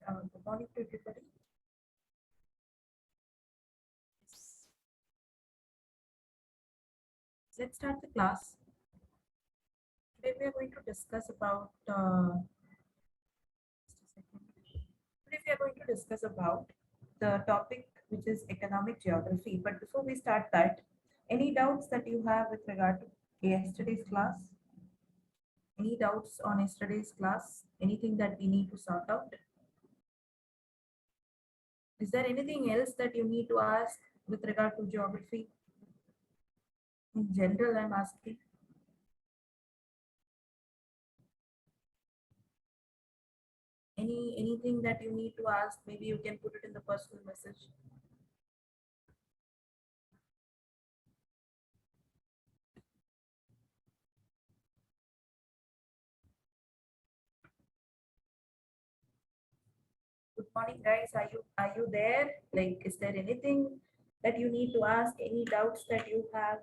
Good morning to everybody. Let's start the class. Today we are going to discuss about just a second. Today we are going to discuss about the topic which is economic geography. But before we start that, any doubts that you have with regard to yesterday's class? Any doubts on yesterday's class? Anything that we need to sort out? Is there anything else that you need to ask with regard to geography? In general, I'm asking. Anything that you need to ask, maybe you can put it in the personal message. Good morning, guys. Are you there? Like, is there anything that you need to ask? Any doubts that you have?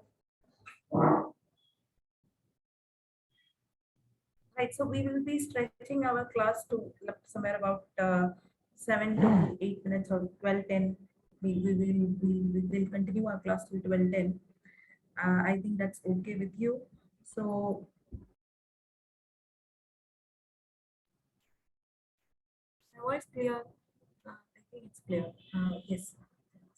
Right. So we will be stretching our class to somewhere about 7 to 8 minutes or 12:10. We will continue our class till 12:10. I think that's okay with you. So my voice clear. I think it's clear. Yes.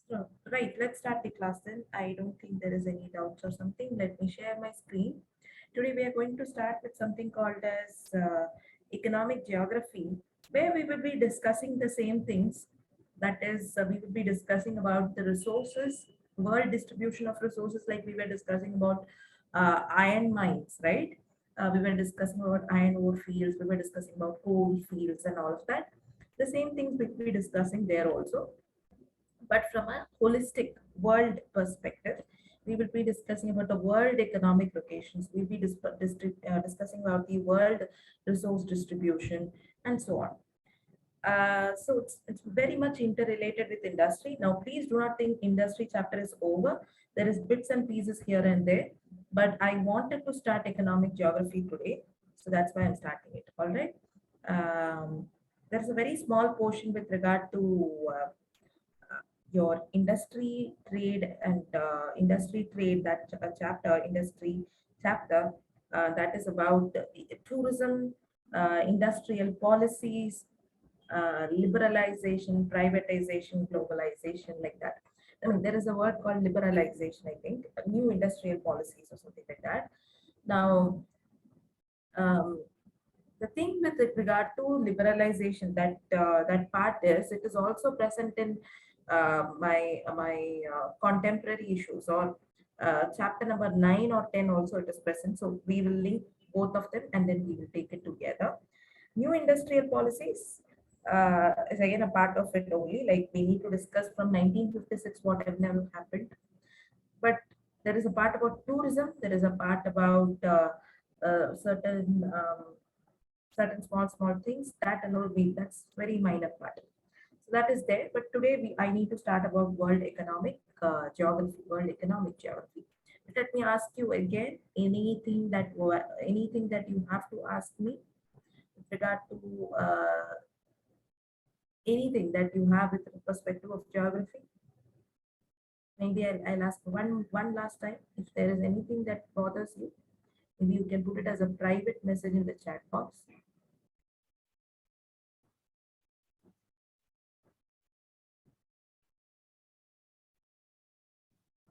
So, right, let's start the class then. I don't think there is any doubts or something. Let me share my screen. Today we are going to start with something called as economic geography, where we will be discussing the same things. That is, we will be discussing about the resources, world distribution of resources, like we were discussing about iron mines, right? We were discussing about iron ore fields, we were discussing about coal fields and all of that. The same things we will be discussing there also, but from a holistic world perspective. We will be discussing about the world economic locations. We'll be discussing about the world resource distribution and so on. So it's very much interrelated with industry. Now, please do not think industry chapter is over. There is bits and pieces here and there, but I wanted to start economic geography today. So that's why I'm starting it. All right. Um, there's a very small portion with regard to your industry trade and industry trade, that chapter industry chapter, that is about tourism, industrial policies, liberalization, privatization, globalization, like that. I mean, there is a word called liberalization, I think, new industrial policies or something like that. Now, um, the thing with regard to liberalization, that part is, it is also present in my contemporary issues, or chapter number 9 or 10 also it is present. So we will link both of them and then we will take it together. New industrial policies is again a part of it only. Like, we need to discuss from 1956 what have never happened. But there is a part about tourism, there is a part about certain small things, that and all, we, that's very minor part. So that is there. But today I need to start about world economic geography, world economic geography. But let me ask you again, anything that you have to ask me with regard to anything that you have with the perspective of geography. Maybe I'll ask one last time. If there is anything that bothers you, maybe you can put it as a private message in the chat box.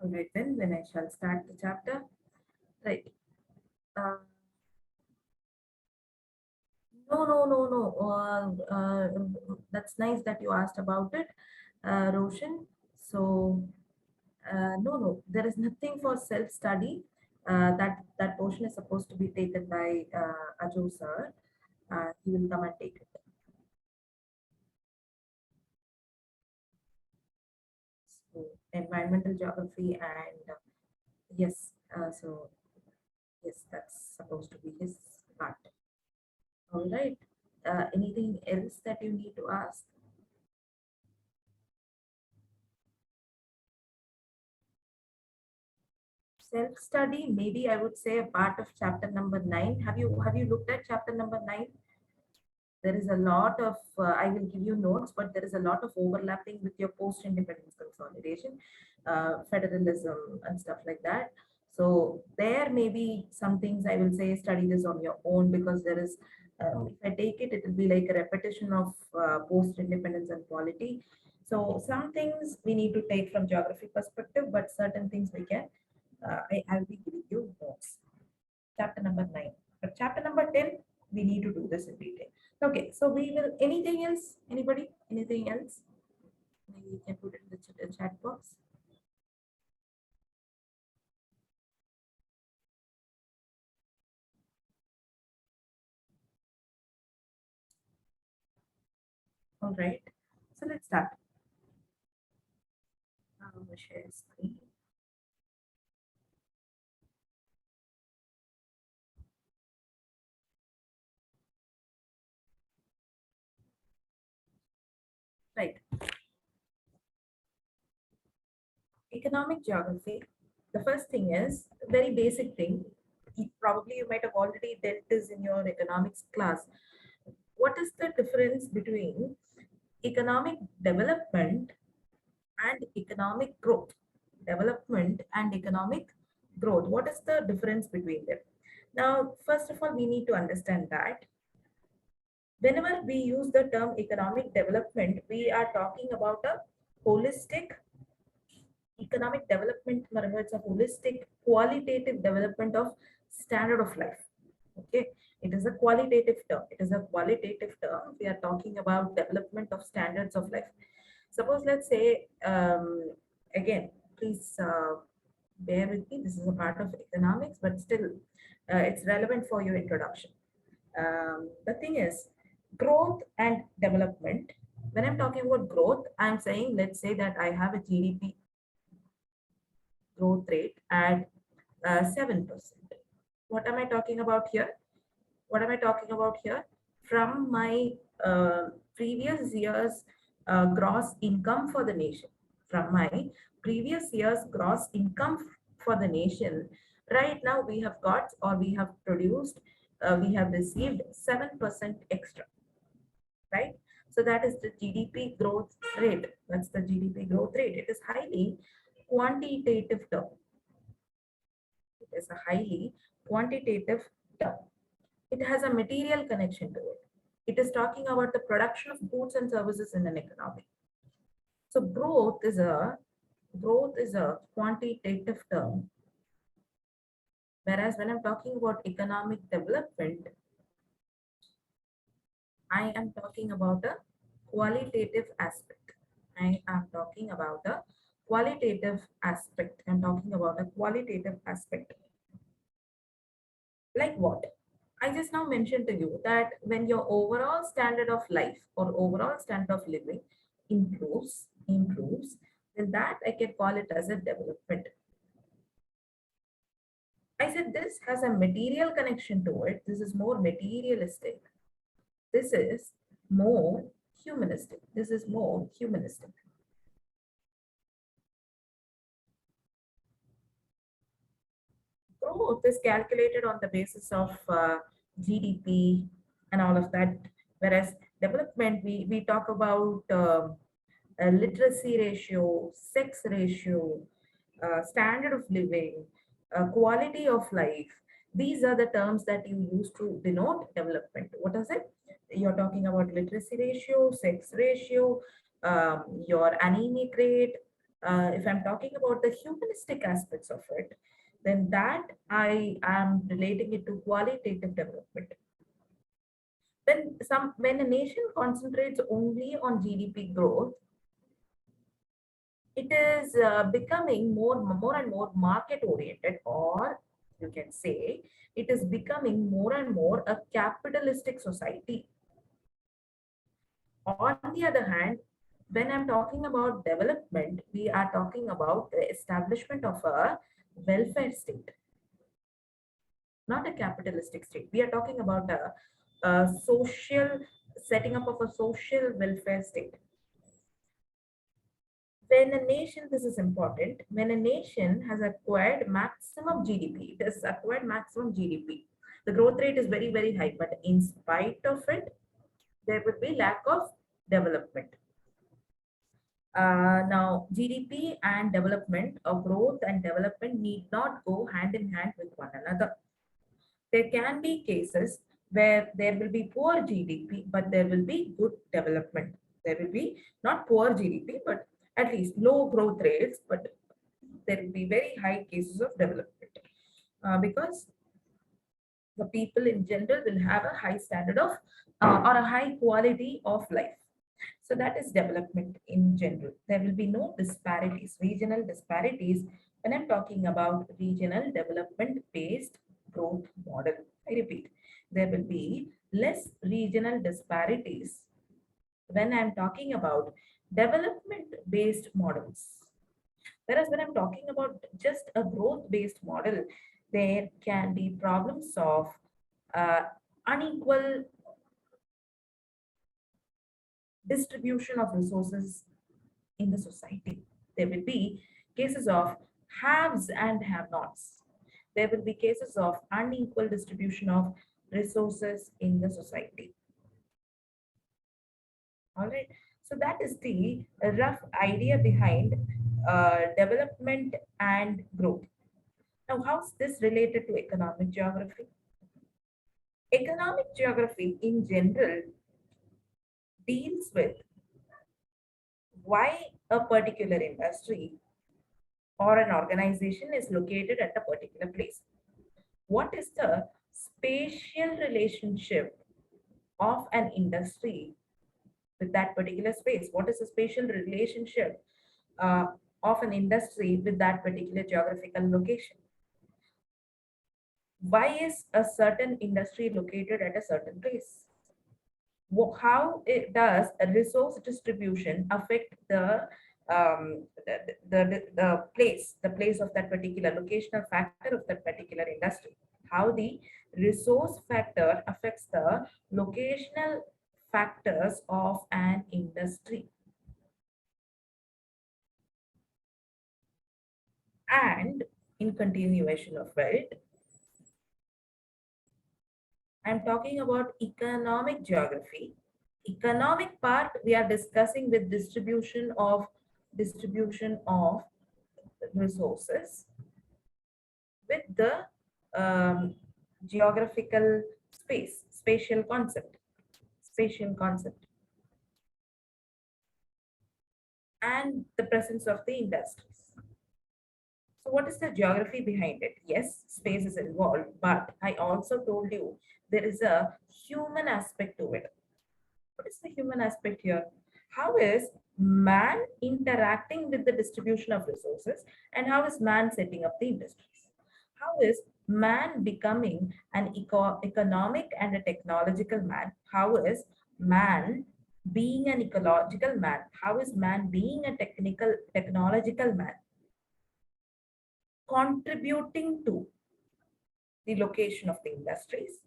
All right, then I shall start the chapter. Right. Uh, no. That's nice that you asked about it, Roshan. So, no. There is nothing for self-study. That portion is supposed to be taken by Ajo sir. He will come and take it. So, environmental geography and yes. So yes, that's supposed to be his part. All right. Anything else that you need to ask? Self-study, maybe I would say a part of chapter number 9. Have you looked at chapter number 9? There is a lot of, I will give you notes, but there is a lot of overlapping with your post-independence consolidation, federalism and stuff like that. So there may be some things I will say study this on your own, because there is, if I take it, it will be like a repetition of post-independence and polity. So some things we need to take from geography perspective, but certain things we can, I'll be giving you notes. Chapter number 9. But chapter number 10, we need to do this in detail. Okay, so we will, anything else? Anybody? Anything else? Maybe you can put it in the chat box. All right, so let's start. I'm going to share screen. Right. Economic geography. The first thing is very basic thing. Probably you might have already dealt this in your economics class. What is the difference between economic development and economic growth? Development and economic growth. What is the difference between them? Now, first of all, we need to understand that whenever we use the term economic development, we are talking about a holistic economic development, it's a holistic qualitative development of standard of life. Okay, it is a qualitative term. It is a qualitative term. We are talking about development of standards of life. Suppose, let's say, again, please bear with me. This is a part of economics, but still, it's relevant for your introduction. The thing is, growth and development. When I'm talking about growth, I'm saying, let's say that I have a GDP growth rate at 7%. What am I talking about here? What am I talking about here? From my previous year's gross income for the nation, from my previous year's gross income for the nation, right now we have got, or we have produced, we have received 7% extra, right? So that is the GDP growth rate. That's the GDP growth rate. It is highly quantitative term. It is a highly quantitative term. It has a material connection to it. It is talking about the production of goods and services in an economy. So growth is a quantitative term. Whereas when I'm talking about economic development, I am talking about a qualitative aspect. I am talking about a qualitative aspect. I'm talking about a qualitative aspect. Like what? I just now mentioned to you that when your overall standard of life or overall standard of living improves, then that I can call it as a development. I said this has a material connection to it. This is more materialistic. This is more humanistic. This is more humanistic. Growth is calculated on the basis of GDP and all of that. Whereas development, we talk about literacy ratio, sex ratio, standard of living, quality of life. These are the terms that you use to denote development. What is it? You're talking about literacy ratio, sex ratio, your anemic rate. If I'm talking about the humanistic aspects of it, then that I am relating it to qualitative development. When a nation concentrates only on GDP growth, it is becoming more and more market oriented, or you can say it is becoming more and more a capitalistic society. On the other hand, when I'm talking about development, we are talking about the establishment of a welfare state, not a capitalistic state. We are talking about a social setting up of a social welfare state. When a nation, this is important, when a nation has acquired maximum GDP, it has acquired maximum GDP, the growth rate is very, very high, but in spite of it, there will be lack of development. Now, GDP and development or growth and development need not go hand in hand with one another. There can be cases where there will be poor GDP, but there will be good development. There will be not poor GDP, but at least low growth rates, but there will be very high cases of development because the people in general will have a high standard of or a high quality of life. So that is development in general. There will be no disparities, regional disparities when I'm talking about regional development based growth model. I repeat, there will be less regional disparities when I'm talking about development based models. Whereas when I'm talking about just a growth based model, there can be problems of uh, unequal distribution of resources in the society. There will be cases of haves and have nots. There will be cases of unequal distribution of resources in the society. All right. So that is the rough idea behind development and growth. Now, how's this related to economic geography? Economic geography in general deals with why a particular industry or an organization is located at a particular place. What is the spatial relationship of an industry with that particular space? What is the spatial relationship uh, of an industry with that particular geographical location? Why is a certain industry located at a certain place? How it does a resource distribution affect the place of that particular locational factor of that particular industry? How the resource factor affects the locational factors of an industry? And in continuation of it, I'm talking about economic geography. Economic part we are discussing with distribution of resources with the geographical spatial concept, and the presence of the industries. So what is the geography behind it? Yes, space is involved, but I also told you there is a human aspect to it. What is the human aspect here? How is man interacting with the distribution of resources, and how is man setting up the industries? How is man becoming an economic and a technological man? How is man being an ecological man? How is man being a technological man contributing to the location of the industries?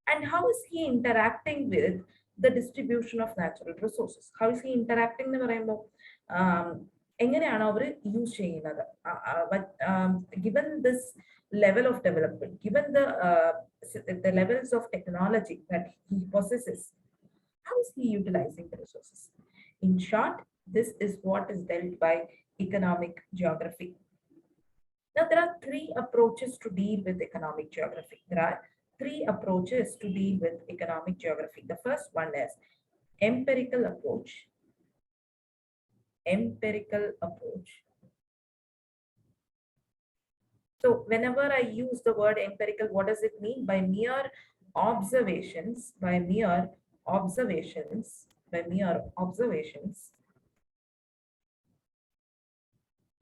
And how is he interacting with the distribution of natural resources? How is he interacting എന്ന് പറയുമ്പോൾ എങ്ങനെയാണ് അവർ use ചെയ്യുന്നത്? Given this level of development, given the levels of technology that he possesses, how is he utilizing the resources? In short, this is what is dealt by economic geography. Now, there are three approaches to deal with economic geography. There are three approaches to deal with economic geography. The first one is empirical approach. Empirical approach. So whenever I use the word empirical, what does it mean? By mere observations,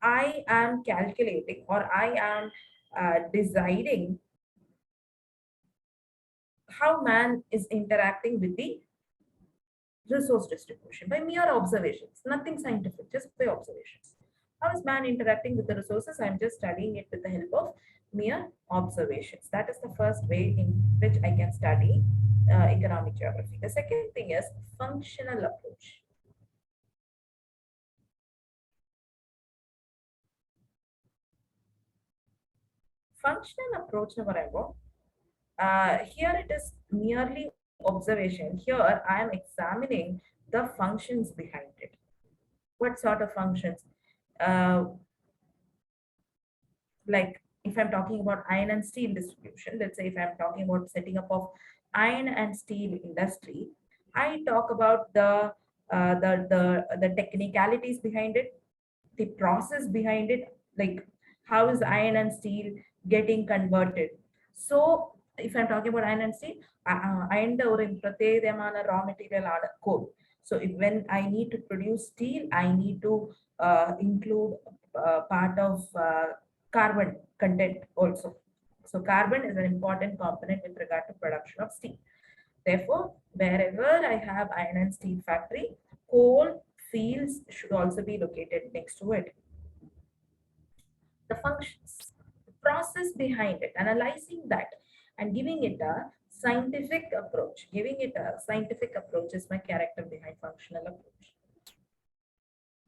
I am calculating, or I am deciding how man is interacting with the resource distribution by mere observations, nothing scientific, just by observations. How is man interacting with the resources? I'm just studying it with the help of mere observations. That is the first way in which I can study economic geography. The second thing is functional approach. Functional approach എന്ന് പറയുമ്പോൾ here it is merely observation. Here I am examining the functions behind it. What sort of functions? Uh, like if I'm talking about iron and steel distribution, let's say if I'm talking about setting up of iron and steel industry, I talk about the technicalities behind it, the process behind it, like how is iron and steel getting converted. So if I'm talking about iron and steel, iron ஒரு பிரத்யேகமான raw material ஆன coal. So if, when I need to produce steel, I need to include part of carbon content also. So carbon is an important component with regard to production of steel. Therefore, wherever I have iron and steel factory, coal fields should also be located next to it. The functions, the process behind it, analyzing that and giving it a scientific approach. Giving it a scientific approach is my character behind functional approach.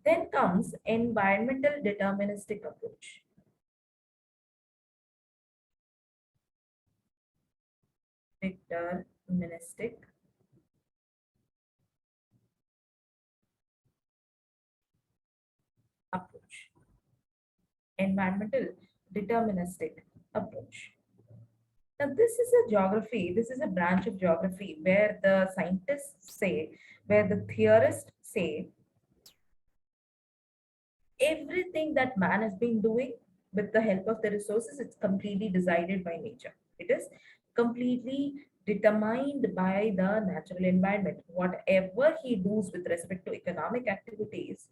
Then comes environmental deterministic approach. Deterministic approach. Environmental deterministic approach. Now, this is a geography, this is a branch of geography where the scientists say, where the theorists say, everything that man has been doing with the help of the resources, it's completely decided by nature. It is completely determined by the natural environment. Whatever he does with respect to economic activities,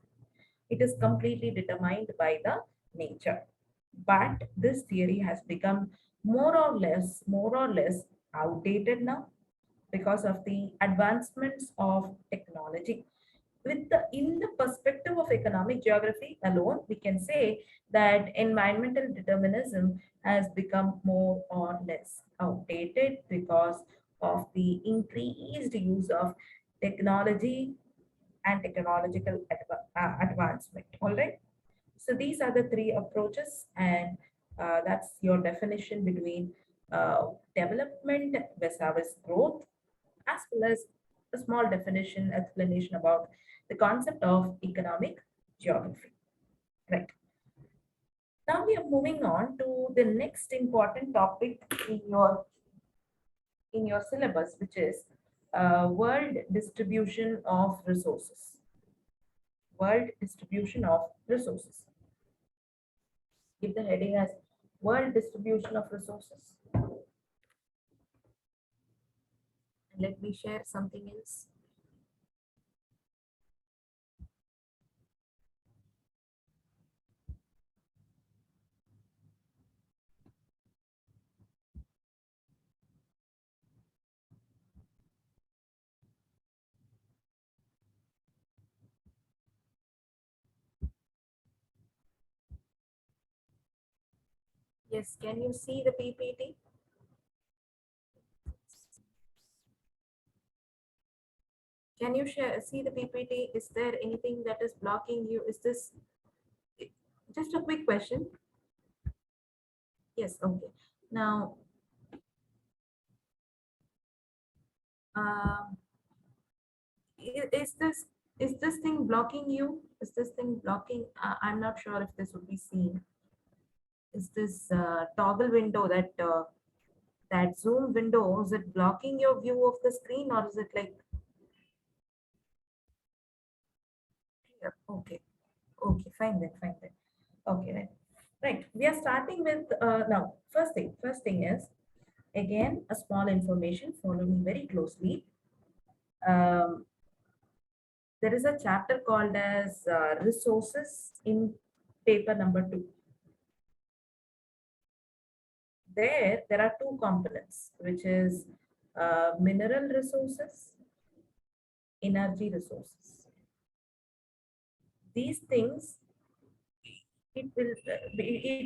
it is completely determined by the nature. But this theory has become more or less outdated now because of the advancements of technology. With the in the perspective of economic geography alone, we can say that environmental determinism has become more or less outdated because of the increased use of technology and technological advancement. All right. So these are the three approaches, and that's your definition between development versus growth, as well as a small definition, explanation about the concept of economic geography. Right. Now we are moving on to the next important topic in your syllabus, which is world distribution of resources. World distribution of resources. Give the heading as world distribution of resources. And let me share something else. Yes, can you see the PPT? Can you see the PPT? Is there anything that is blocking you? Is this just a quick question? Yes, okay. Now, um, is this thing blocking you? Is this thing blocking? I'm not sure if this would be seen. Is this toggle window that Zoom window, is it blocking your view of the screen, or is it like clear? Okay, okay, fine then, fine then. Okay, then. Right, we are starting with now. First thing is again a small information. Follow me very closely. Um, there is a chapter called as resources in paper number 2. There are two components, which is mineral resources, energy resources. These things, it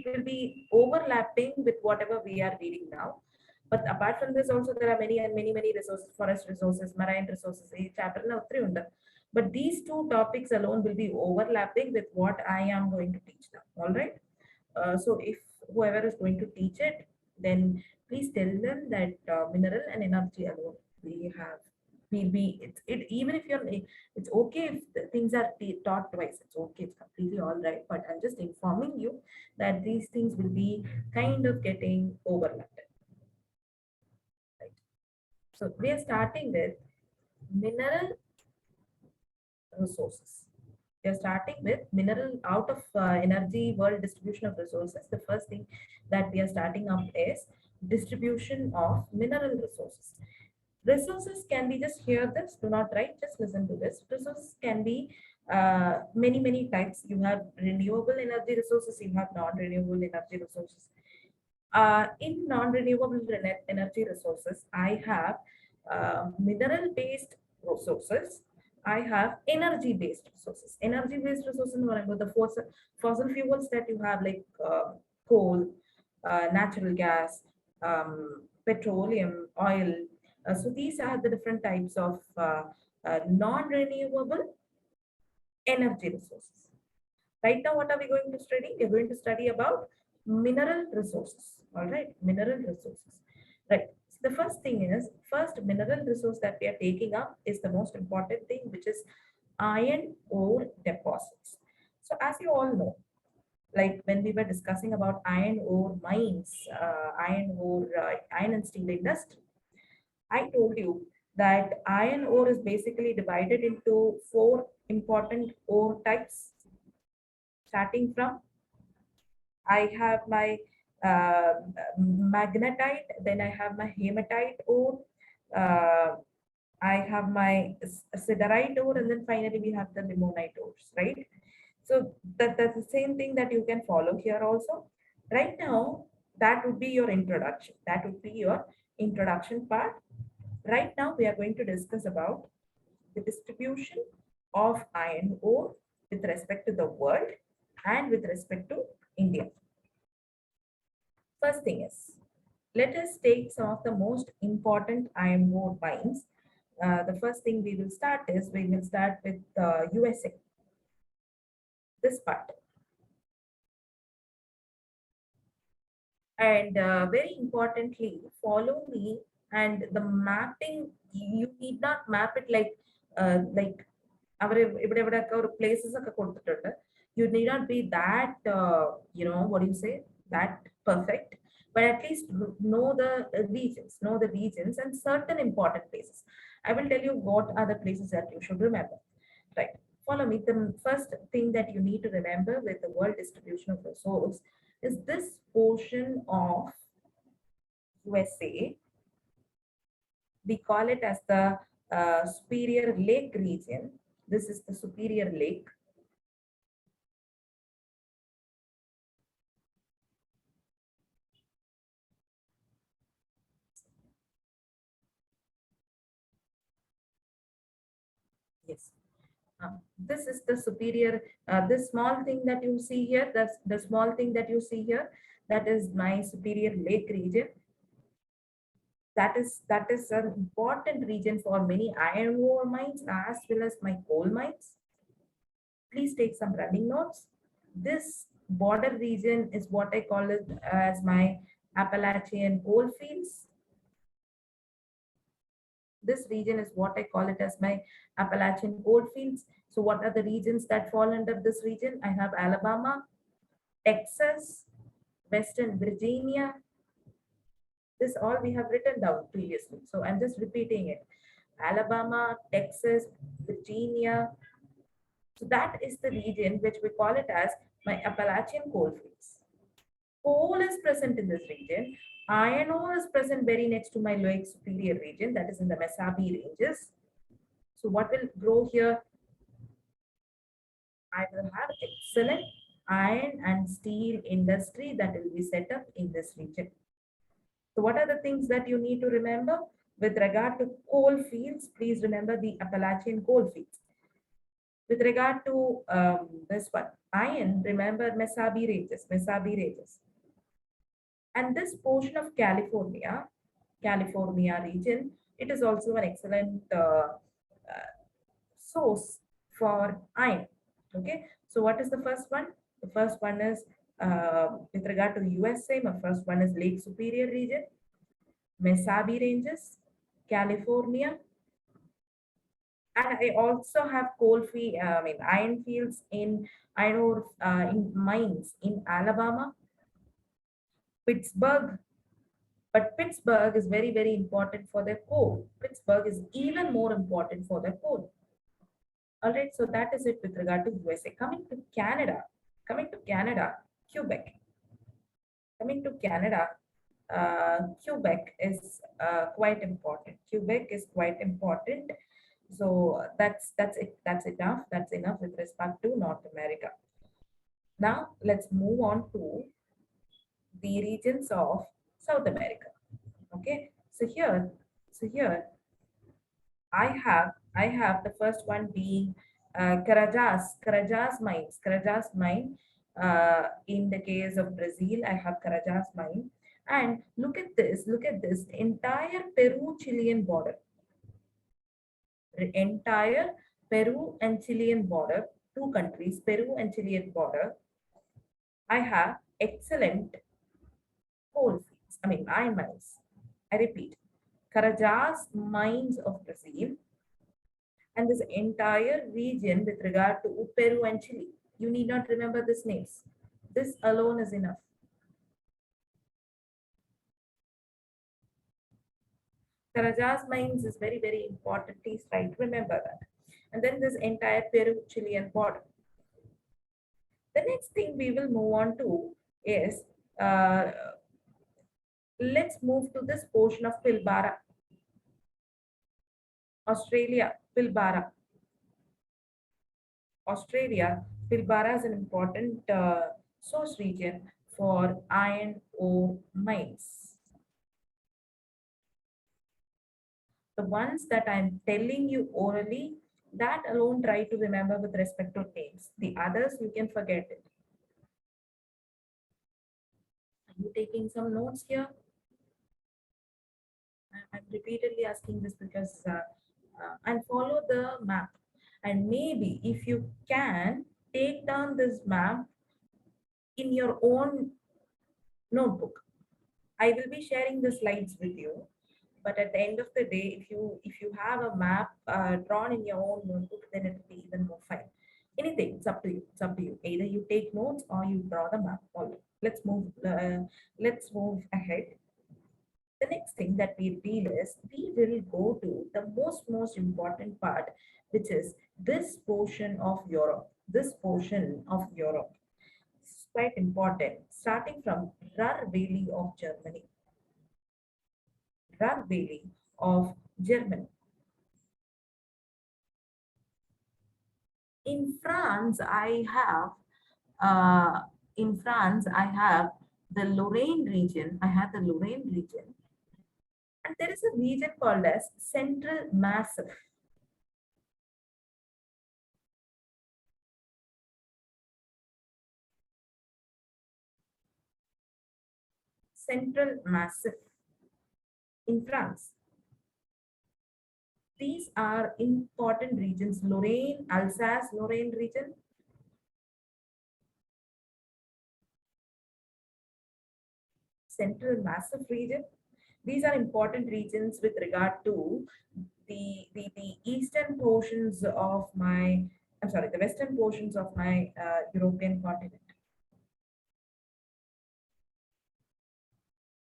will be overlapping with whatever we are reading now. But apart from this, also there are many resources, forest resources, marine resources. Chapter now 3 under. But these two topics alone will be overlapping with what I am going to teach now. All right. So if whoever is going to teach it, then please tell them that mineral and energy alone we have we it even if you're it's okay if the things are taught twice, it's okay, it's completely all right, but I'm just informing you that these things will be kind of getting overlapped, right? So we are starting with mineral resources. We are starting with mineral out of energy world distribution of resources. The first thing that we are starting up is distribution of mineral resources. Resources can be, just hear this, do not write, just listen to this. Resources can be many types. You have renewable energy resources, you have non-renewable energy resources. In non-renewable energy resources, I have mineral-based resources. I have energy-based resources. Energy-based resources, the fossil fuels that you have, like coal, natural gas, petroleum, oil. So these are the different types of non-renewable energy resources. Right now, what are we going to study? We're going to study about mineral resources. All right, mineral resources. Right. So the first thing is, first mineral resource that we are taking up is the most important thing, which is iron ore deposits. So as you all know, like when we were discussing about iron ore mines, iron and steel industry, I told you that iron ore is basically divided into four important ore types, starting from I have my uh, magnetite, then I have my hematite ore, uh, I have my siderite ore, and then finally we have the limonite ores, right? So that's the same thing that you can follow here also. Right now, that would be your introduction. That would be your introduction part. Right now, we are going to discuss about the distribution of iron ore with respect to the world and with respect to India. First thing is, let us take some of the most important iron ore mines. The first thing we will start is, we will start with USA, this part. And very importantly, follow me, and the mapping, you need not map it like our places. You need not be that, what do you say, that perfect, but at least know the regions and certain important places. I will tell you what are the places that you should remember. Right. Follow me. The first thing that you need to remember with the world distribution of resource is this portion of USA. We call it as the Superior Lake region. This is the Superior Lake. Yes. This is the superior, this small thing that you see here, that's the small thing that you see here, that is my Superior Lake region. That is an important region for many iron ore mines as well as my coal mines. Please take some running notes. This border region is what I call it as my Appalachian coal fields. This region is what I call it as my Appalachian coal fields. So what are the regions that fall under this region? I have Alabama, Texas, Western Virginia. This all we have written down previously. So I'm just repeating it. Alabama, Texas, Virginia. So that is the region which we call it as my Appalachian coal fields. Coal is present in this region. Iron ore is present very next to my Lake Superior region, that is in the Mesabi ranges. So what will grow here? I will have excellent iron and steel industry that will be set up in this region. So what are the things that you need to remember? With regard to coal fields, please remember the Appalachian coal fields. With regard to this one, iron, remember Mesabi ranges. And this portion of California region, it is also an excellent source for iron. Okay, so what is the first one? The first one is with regard to USA, my first one is Lake Superior region, Mesabi ranges. California. And I also have iron fields in iron ore in mines in Alabama, Pittsburgh. But Pittsburgh is very, very important for their coal. Pittsburgh is even more important for their coal. All right, so that is it with regard to USA. Coming to Canada, Quebec. Coming to Canada, Quebec is quite important. Quebec is quite important. So that's it. That's enough. That's enough with respect to North America. Now let's move on to the regions of South America. Okay. So here I have the first one being Carajás mines. Carajás mine. In the case of Brazil, I have Carajás mine. And look at this. Look at this. Entire Peru-Chilean border. The entire Peru and Chilean border. Two countries, Peru and Chilean border. I have excellent coal fields. Iron mines. I repeat, Carajás mines of Brazil, and this entire region with regard to Peru and Chile. You need not remember these names. This alone is enough. Carajás mines is very, very important. Please try to remember that. And then this entire Peru-Chilean border. The next thing we will move on to is, let's move to this portion of Pilbara, Australia, Pilbara. Australia, Pilbara is an important source region for iron ore mines. The ones that I'm telling you orally, that alone try to remember with respect to names. The others, you can forget it. Are you taking some notes here? I'm repeatedly asking this because and follow the map. And maybe if you can take down this map in your own notebook. I will be sharing the slides with you. But at the end of the day, if you have a map drawn in your own notebook, then it will be even more fine. Anything, it's up to you. It's up to you. Either you take notes or you draw the map. All right. Let's move ahead. The next thing that we deal is we will go to the most important part, which is this portion of Europe. This portion of Europe is quite important, starting from Ruhr Valley of Germany. Ruhr Valley of Germany. In France, I have the Lorraine region. I have the Lorraine region, and there is a region called as Central Massif. Central Massif in France. These are important regions. Lorraine, Alsace, Lorraine region. Central Massif region. These are important regions with regard to the eastern portions of my, the western portions of my European continent.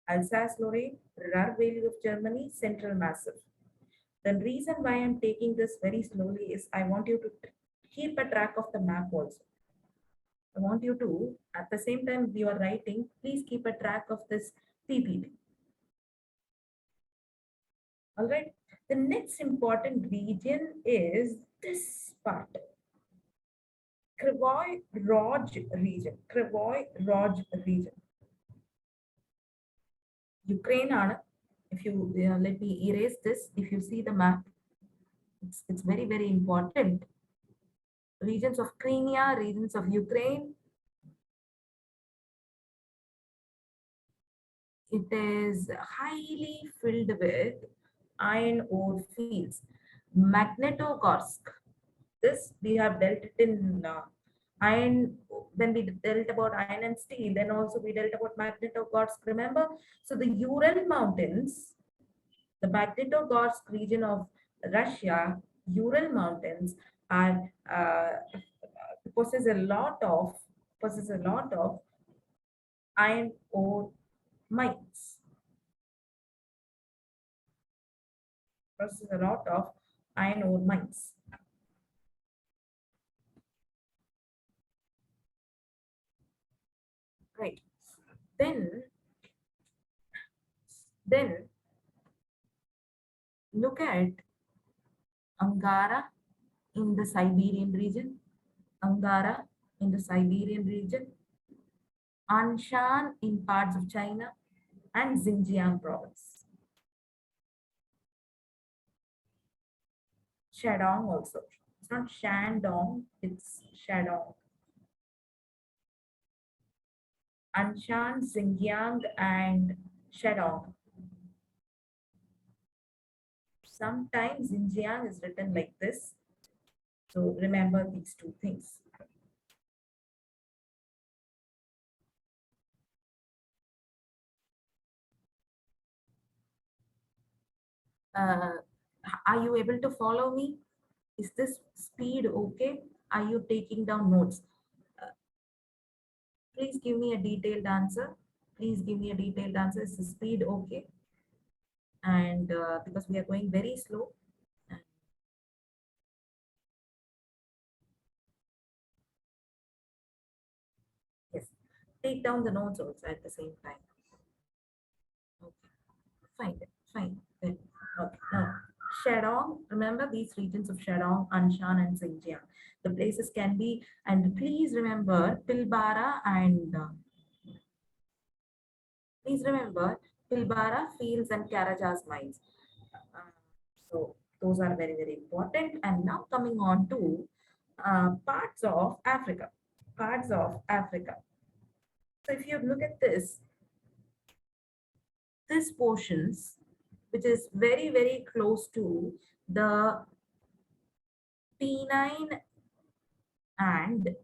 Alsace-Lorraine, Ruhr Valley of Germany, Central Massif. The reason why I'm taking this very slowly is I want you to keep a track of the map also. I want you to, at the same time you are writing, please keep a track of this PPT. All right. The next important region is this part. Krivoy Rog region. Krivoy Rog region. Ukraine. If you let me erase this, if you see the map, it's very, very important. Regions of Crimea, regions of Ukraine. It is highly filled with iron ore fields. Magnitogorsk. This we have dealt in iron. Then we dealt about iron and steel. Then also we dealt about Magnitogorsk. Remember? So the Ural Mountains The Magnitogorsk region of Russia, Ural Mountains, are possess a lot of possess a lot of iron ore mines. Possess a lot of iron ore mines. Right. Then, then look at Angara in the Siberian region. Angara in the Siberian region. Anshan in parts of China and Xinjiang province. Shandong also. It's not Shandong, it's Shandong. Anshan, Xinjiang, and Shandong. Sometimes Xinjiang is written like this. So remember these two things. Uh, are you able to follow me? Is this speed okay? Are you taking down notes? Uh, please give me a detailed answer. Please give me a detailed answer. Is the speed okay? And because we are going very slow. Yes, take down the notes also at the same time. Okay, fine, fine. Then, okay, now Shandong, remember these regions of Shandong, Anshan, and Xinjiang. The places can be, and please remember Pilbara fields and Karajaz mines. Uh, so those are very, very important. And now coming on to parts of Africa. Parts of Africa. So if you look at this portions, which is very, very close to the Pennine and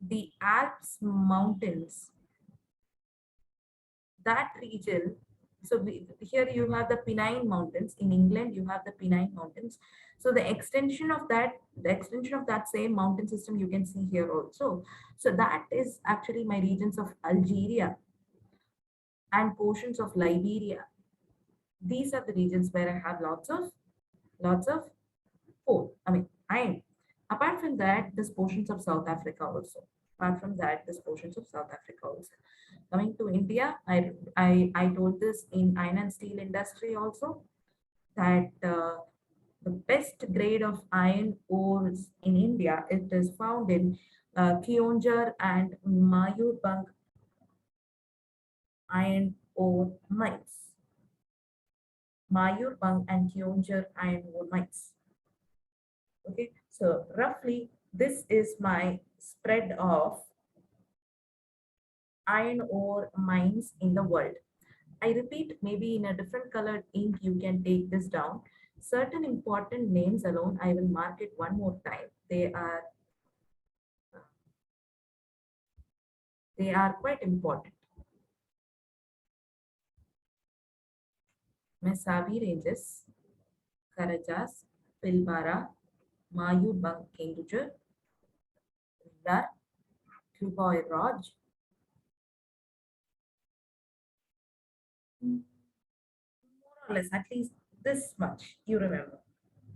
the Alps mountains, that region. So here you have the Pennine Mountains. In England, you have the Pennine Mountains. So the extension of that same mountain system you can see here also. So that is actually my regions of Algeria and portions of Liberia. These are the regions where I have lots of coal. I mean iron. Apart from that, there's portions of South Africa also. Apart from that, there's portions of South Africa also. Coming to India, I told this in iron and steel industry also that the best grade of iron ores in India, it is found in Kionjar and Mayurbang iron ore mines. Mayurbang and Kionjar iron ore mines. Okay, so roughly this is my spread of iron ore mines in the world. I repeat, maybe in a different colored ink, you can take this down. Certain important names alone, I will mark it one more time. They are quite important. Mesabi ranges, Karajas, Pilbara, Mayurbang Kendujar, Vindar, Kluboy Raj. More or less, at least this much you remember.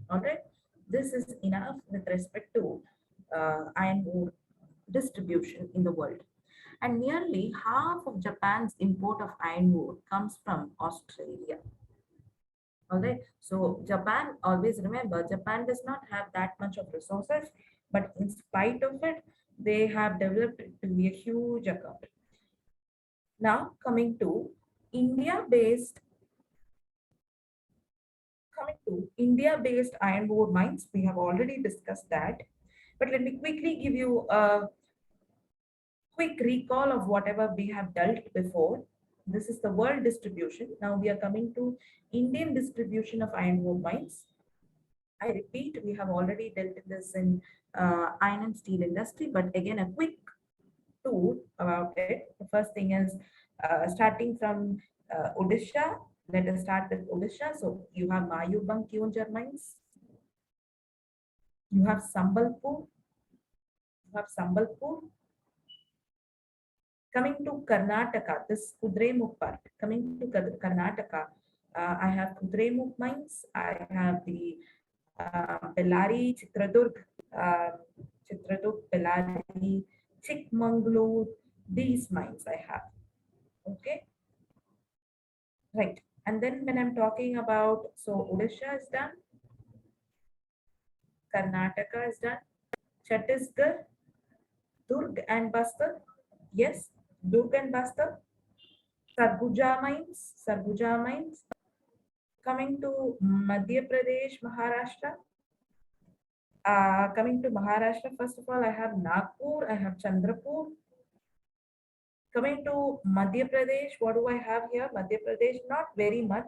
All right. This is enough with respect to iron ore distribution in the world. And nearly half of Japan's import of iron ore comes from Australia. All right. So Japan, always remember, Japan does not have that much of resources, but in spite of it, they have developed it to be a huge account. Now India-based, coming to India-based iron ore mines, we have already discussed that. But let me quickly give you a quick recall of whatever we have dealt before. This is the world distribution. Now we are coming to Indian distribution of iron ore mines. I repeat, we have already dealt in this in iron and steel industry, but again, a quick tour about it. The first thing is starting from Odisha, Let us start with Odisha. So you have Mayurbang Kyonjar mines. You have Sambalpur. You have Sambalpur. Coming to Karnataka, this Kudremukh part. Coming to Karnataka, I have Kudremukh mines. I have the Bellary, uh, Chitradurg, Bellary, Chikmagalur. These mines I have. Okay, right. And then when I'm talking about, so Odisha is done, Karnataka is done, Chhattisgarh, Durg and Bastar. Yes, Durg and Bastar. Sarguja mines. Coming to Madhya Pradesh, Maharashtra. Coming to Maharashtra, first of all, I have Nagpur, I have Chandrapur. Coming to Madhya Pradesh, what do I have here? Madhya Pradesh, not very much.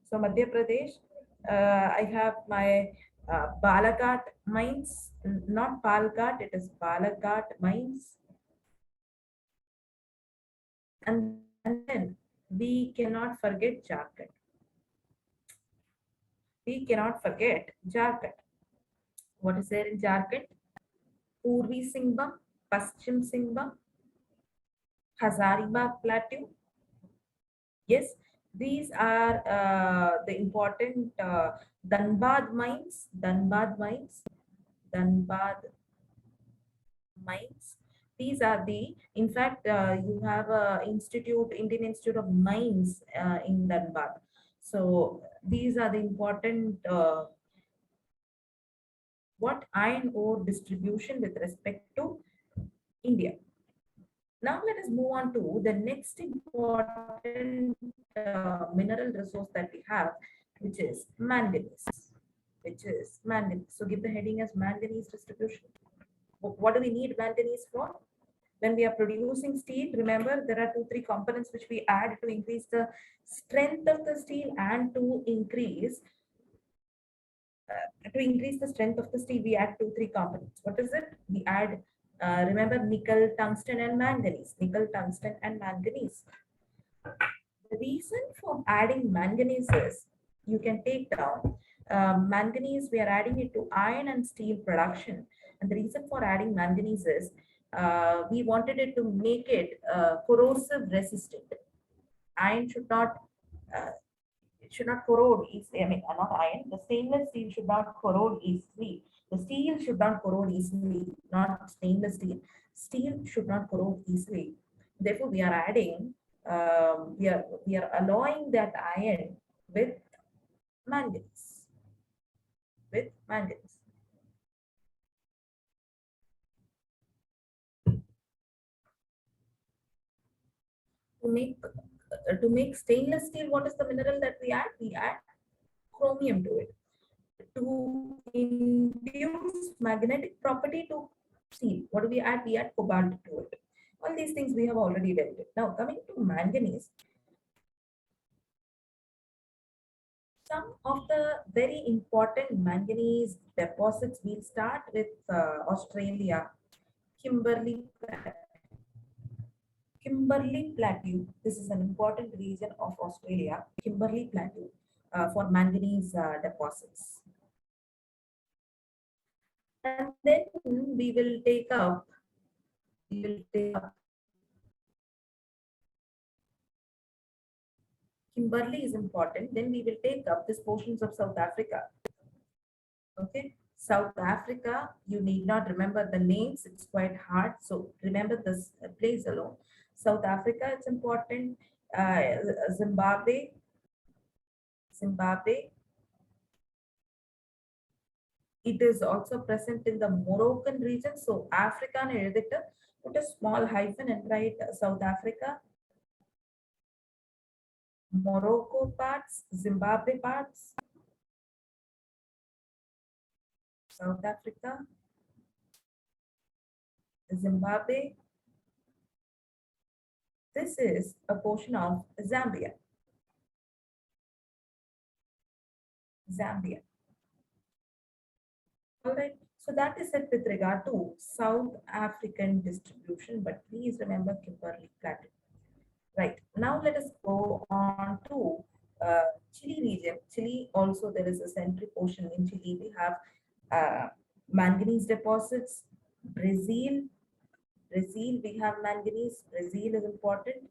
So Madhya Pradesh, I have my Balaghat mines, not Palghat, it is Balaghat mines. And then we cannot forget Jharkhand. We cannot forget Jharkhand. What is there in Jharkhand? Purvi Singhbhum, Paschim Singhbhum, Hazaribagh Plateau. Yes, these are the important Dhanbad mines. Dhanbad mines. These are the, in fact, you have a institute, Indian Institute of Mines in Dhanbad. So these are the important what iron ore distribution with respect to India. Now let us move on to the next important mineral resource that we have, which is manganese. So give the heading as manganese distribution. What do we need manganese for? When we are producing steel, remember there are 2-3 components which we add to increase the strength of the steel and to increase the strength of the steel, we add 2-3 components. What is it? We add, remember, nickel, tungsten, and manganese. Nickel, tungsten, and manganese. The reason for adding manganese is, you can take down manganese, we are adding it to iron and steel production. And the reason for adding manganese is, we wanted it to make it corrosive resistant. Iron should not uh, it should not corrode easily. I mean, not iron. The stainless steel should not corrode easily. The steel should not corrode easily, not stainless steel. Steel should not corrode easily. Therefore, we are adding, we are alloying that iron with manganese. With manganese. To make stainless steel, what is the mineral that we add? We add chromium to it. To induce magnetic property to steel, what do we add? We add cobalt to it. All these things we have already dealt with. Now coming to manganese, some of the very important manganese deposits, we'll start with Australia, Kimberley, Kimberley Plateau. This is an important region of Australia, Kimberley Plateau, for manganese deposits. And then we will take up Kimberley is important. Then we will take up these portions of South Africa. Okay, South Africa, you need not remember the names, it's quite hard. So remember this place alone. South Africa, it's important. Zimbabwe, it is also present in the Moroccan region. So African editor, put a small hyphen and write South Africa, Morocco parts, Zimbabwe parts, South Africa, Zimbabwe. This is a portion of Zambia. All right. So that is it with regard to South African distribution, but please remember Kimberley Plateau. Right. Now let us go on to Chile region. Chile also there is a central portion in Chile. We have manganese deposits. Brazil, Brazil, we have manganese. Brazil is important.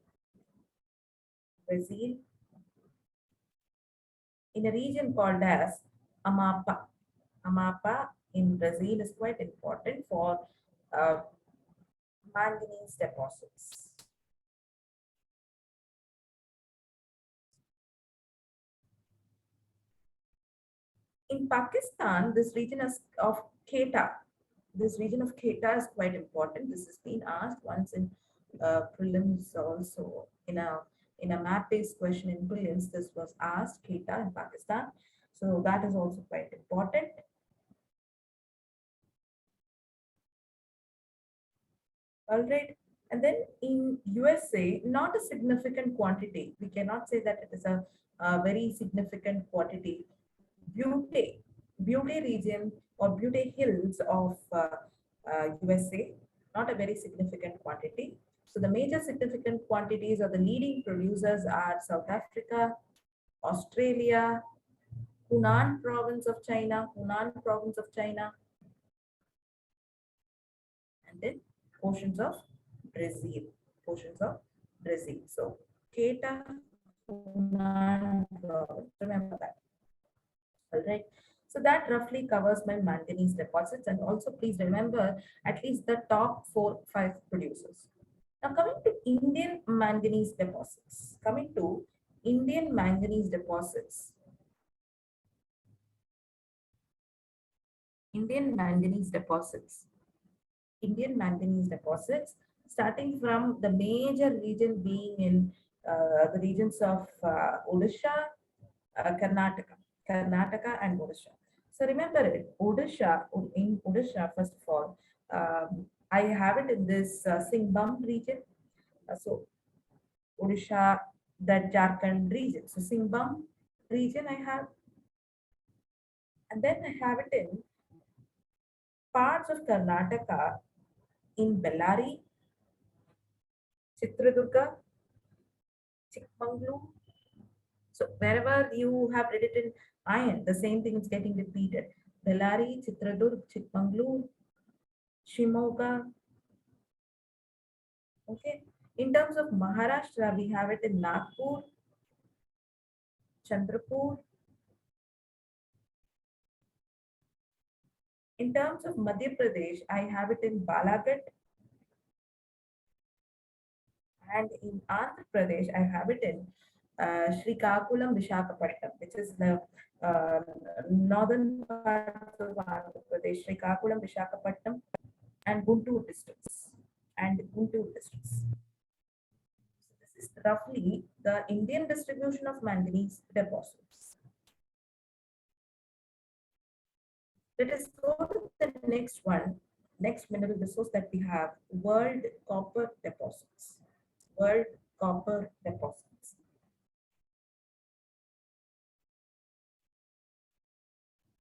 Brazil in a region called as Amapa. Amapa in Brazil is quite important for uh, manganese deposits. In Pakistan, this region of Quetta, this region of Quetta is quite important. This has been asked once in prelims also in a map-based question in prelims. This was asked Quetta in Pakistan, so that is also quite important. All right, and then in USA, not a significant quantity. We cannot say that it is a very significant quantity. Butte, Butte region or Butte Hills of USA, not a very significant quantity. So the major significant quantities or the leading producers are South Africa, Australia, Hunan province of China, and then portions of Brazil, portions of Brazil. So Quetta, Hunan province, remember that. All right. So that roughly covers my manganese deposits. And also please remember at least the top 4-5 producers. Now coming to Indian manganese deposits. Coming to Indian manganese deposits. Indian manganese deposits. Indian manganese deposits, starting from the major region being in the regions of Odisha, Karnataka and Odisha. So remember it, in Odisha, first of all, I have it in this Singhbum region. So Odisha, that Jharkhand region. So Singhbum region I have, and then I have it in parts of Karnataka in Bellary, Chitradurga, Chikmagalur. So wherever you have read it in iron, the same thing is getting repeated. Bellary, Chitradurg, Chikmagalur, Shimoga. Okay. In terms of Maharashtra, we have it in Nagpur, Chandrapur. In terms of Madhya Pradesh, I have it in Balaghat. And in Andhra Pradesh, I have it in Srikakulam, Vishakhapatnam, which is the uh, northern part of Andhra Pradesh, Srikakulam, Vishakhapatnam, and Guntur districts. So this is roughly the Indian distribution of manganese deposits. Let us go to the next one, next mineral resource that we have, world copper deposits. World copper deposits.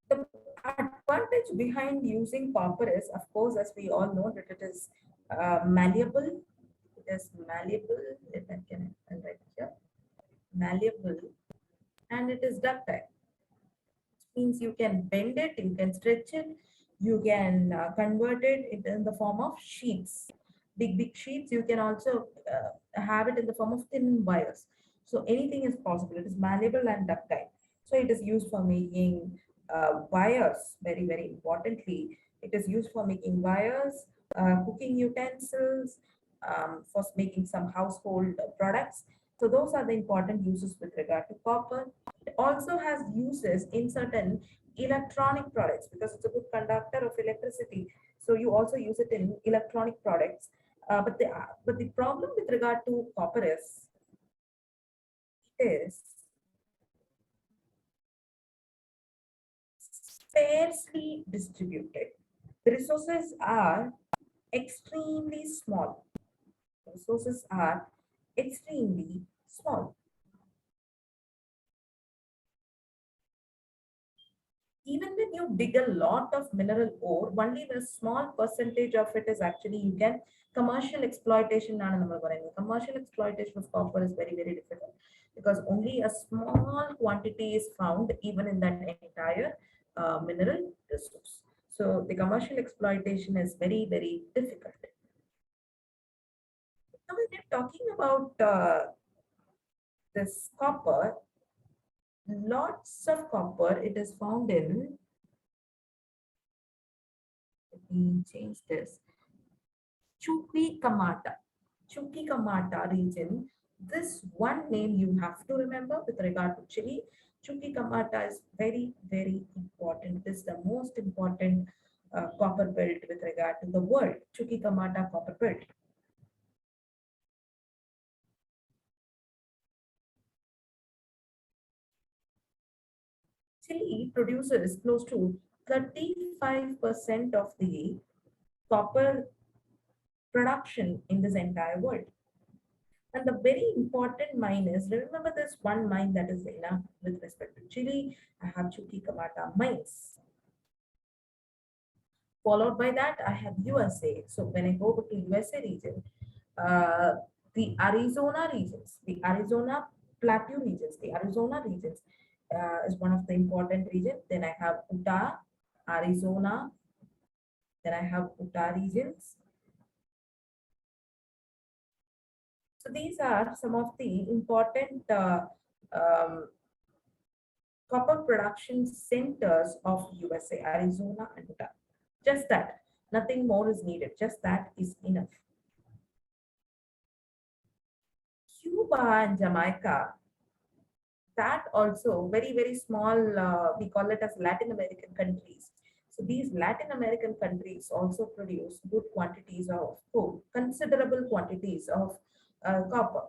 The advantage behind using copper is, of course, as we all know, that it is malleable. It is malleable. If I can write here, malleable, and it is ductile. Means you can bend it, you can stretch it, you can convert it in the form of sheets, big sheets. You can also have it in the form of thin wires. So anything is possible. It is malleable and ductile. So it is used for making wires. Very importantly, it is used for making wires, cooking utensils, for making some household products. So those are the important uses with regard to copper. It also has uses in certain electronic products because it's a good conductor of electricity. So you also use it in electronic products. But the problem with regard to copper is sparsely distributed. The resources are extremely small. The resources are extremely small. Even when you dig a lot of mineral ore, only the small percentage of it is actually you can commercial exploitation. Commercial exploitation of copper is very difficult. because only a small quantity is found even in that entire mineral resource. So the commercial exploitation is very, very difficult. Now, when you're talking about this copper, lots of copper, it is found in, let me change this, Chuquicamata. Chuquicamata region. This one name you have to remember with regard to Chile. Chuquicamata is very, very important. It is the most important copper belt with regard to the world. Chuquicamata copper belt. Chile produces close to 35% of the copper production in this entire world. And the very important mine is, remember this one mine that is enough with respect to Chile. I have Chuquicamata mines. Followed by that, I have USA. So when I go to USA region, uh, the Arizona regions, the Arizona plateau regions, the Arizona regions is one of the important regions. Then I have Utah, Arizona. Then I have Utah regions. So these are some of the important um, copper production centers of USA, Arizona and Utah. Just that, nothing more is needed. Just that is enough. Cuba and Jamaica, that also very, very small, we call it as Latin American countries. So these Latin American countries also produce good quantities of coal, considerable quantities of copper.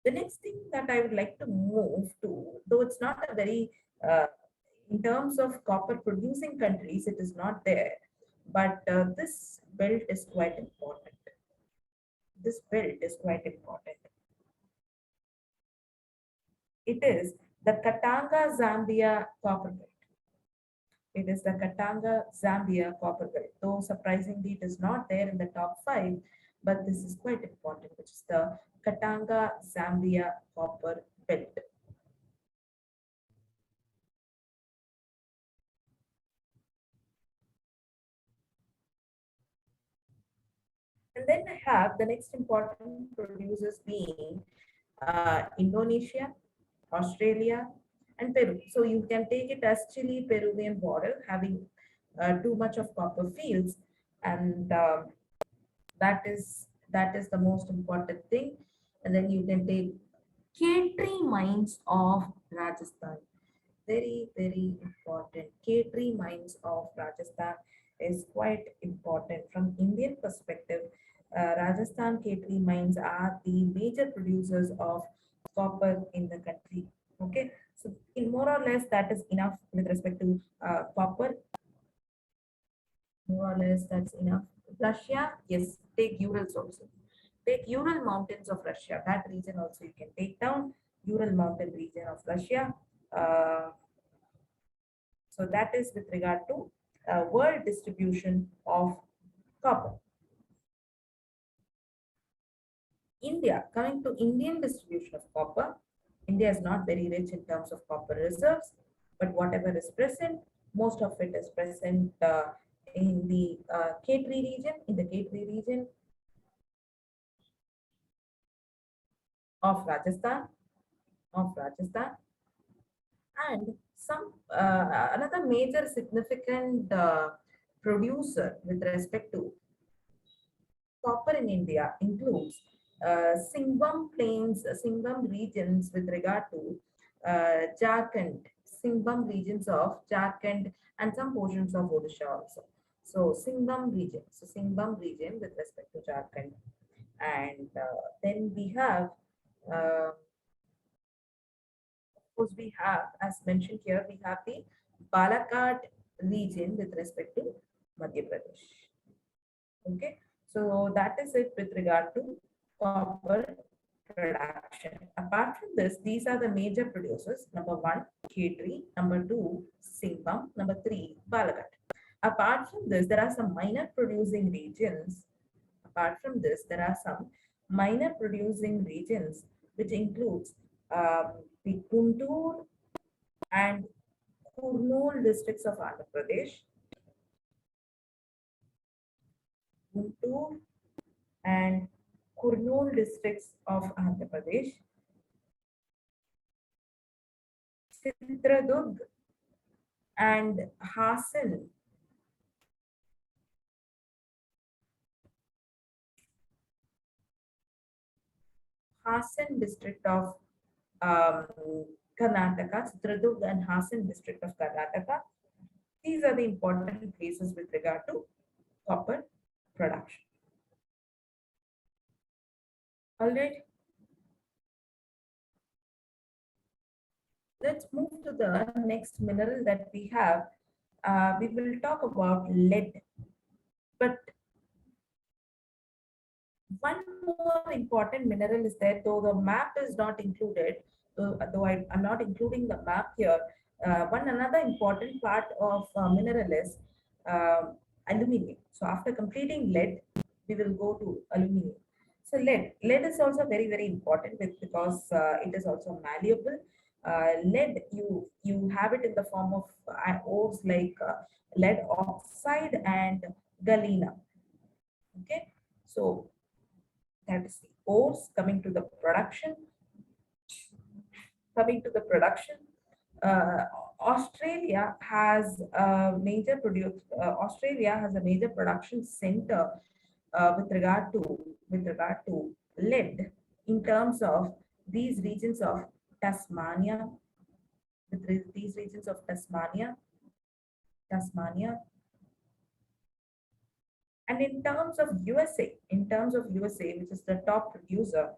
The next thing that I would like to move to, though it's not a very, in terms of copper producing countries, it is not there, but this belt is quite important. This belt is quite important. It is the Katanga Zambia copper belt. It is the Katanga Zambia copper belt. Though surprisingly, it is not there in the top five, but this is quite important, which is the Katanga Zambia copper belt. And then I have the next important producers being Indonesia, Australia, and Peru. So you can take it as Chile-Peruvian border, having too much of copper fields, and that is the most important thing. And then you can take K-tree mines of Rajasthan. Very, very important. K-tree mines of Rajasthan is quite important from Indian perspective. Rajasthan K-tree mines are the major producers of copper in the country. Okay, so in more or less that is enough with respect to copper. More or less that's enough. Russia, yes, take Urals also. Take Ural Mountains of Russia. That region also you can take down. Ural Mountain region of Russia. Uh, so that is with regard to world distribution of copper. India, coming to Indian distribution of copper, India is not very rich in terms of copper reserves, but whatever is present, most of it is present in the K-tree region, of Rajasthan, of Rajasthan, and some another major significant producer with respect to copper in India includes Singham plains, Singham regions with regard to Jharkhand, Singham regions of Jharkhand and some portions of Odisha also. So Singham region with respect to Jharkhand. And then we have, of course, we have, as mentioned here, we have the Balakad region with respect to Madhya Pradesh. Okay, so that is it with regard to copper production. Apart from this, these are the major producers. Number one, K-tree. Number two, Singham. Number three, Balaghat. Apart from this, there are some minor producing regions. Apart from this, there are some minor producing regions, which includes the Guntur and Kurnool districts of Andhra Pradesh, Guntur and Kurnool districts of Andhra Pradesh, Chitradurg and Hassan district of um, Karnataka, Chitradurg and Hassan district of Karnataka. These are the important places with regard to copper production. All right. Let's move to the next mineral that we have. We will talk about lead. But one more important mineral is there, though the map is not included, though I'm not including the map here. One another important part of mineral is aluminium. So after completing lead, we will go to aluminium. So lead is also very, very important because it is also malleable. Lead, you have it in the form of ores like lead oxide and galena. Okay, so that is the ores. Coming to the production, uh, Australia has a major production center with regard to lead in terms of these regions of Tasmania, these regions of Tasmania, and in terms of USA, which is the top producer,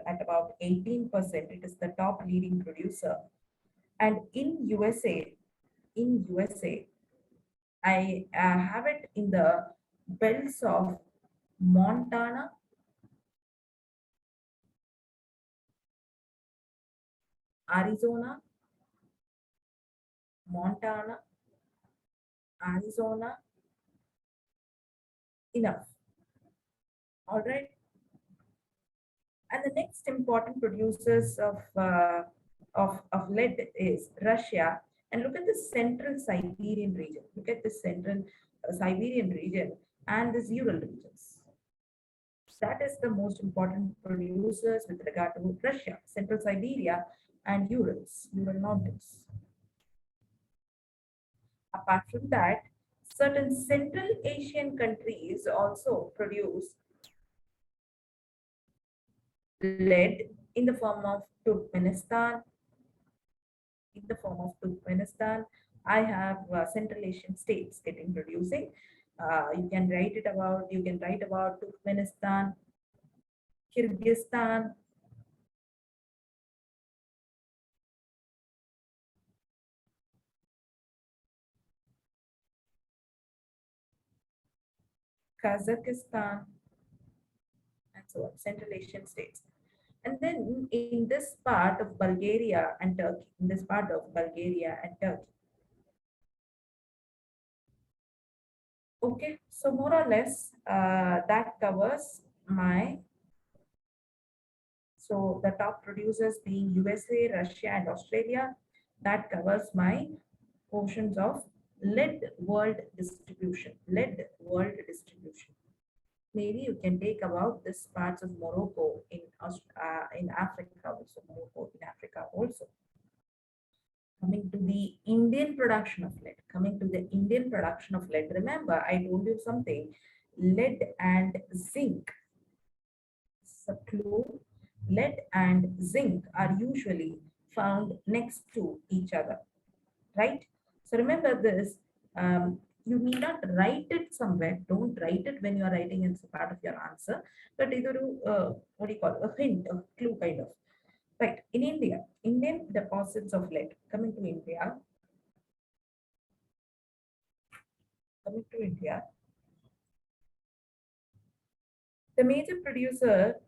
at about 18%, it is the top leading producer. And in USA, I have it in the belts of Montana, Arizona, Montana, Arizona, enough. All right. And the next important producers of lead is Russia. And look at the central Siberian region. Look at the central Siberian region and the Ural regions. That is the most important producers with regard to Russia, Central Siberia and Ural Mountains. Apart from that, certain Central Asian countries also produce lead in the form of Turkmenistan. I have Central Asian states getting producing. You can write about Turkmenistan, Kyrgyzstan, Kazakhstan, and so on, Central Asian states. And then in this part of Bulgaria and Turkey. Okay, so more or less that covers so the top producers being USA, Russia, and Australia. That covers my portions of lead world distribution. Maybe you can take about this parts of Morocco in Africa also. Coming to the Indian production of lead. Remember, I told you something. Lead and zinc. So lead and zinc are usually found next to each other, right? So remember this. You need not write it somewhere. Don't write it when you are writing as a part of your answer. But either what do you call it? A hint, a clue kind of. Right. In India, Indian deposits of lead. Coming to India, the major producer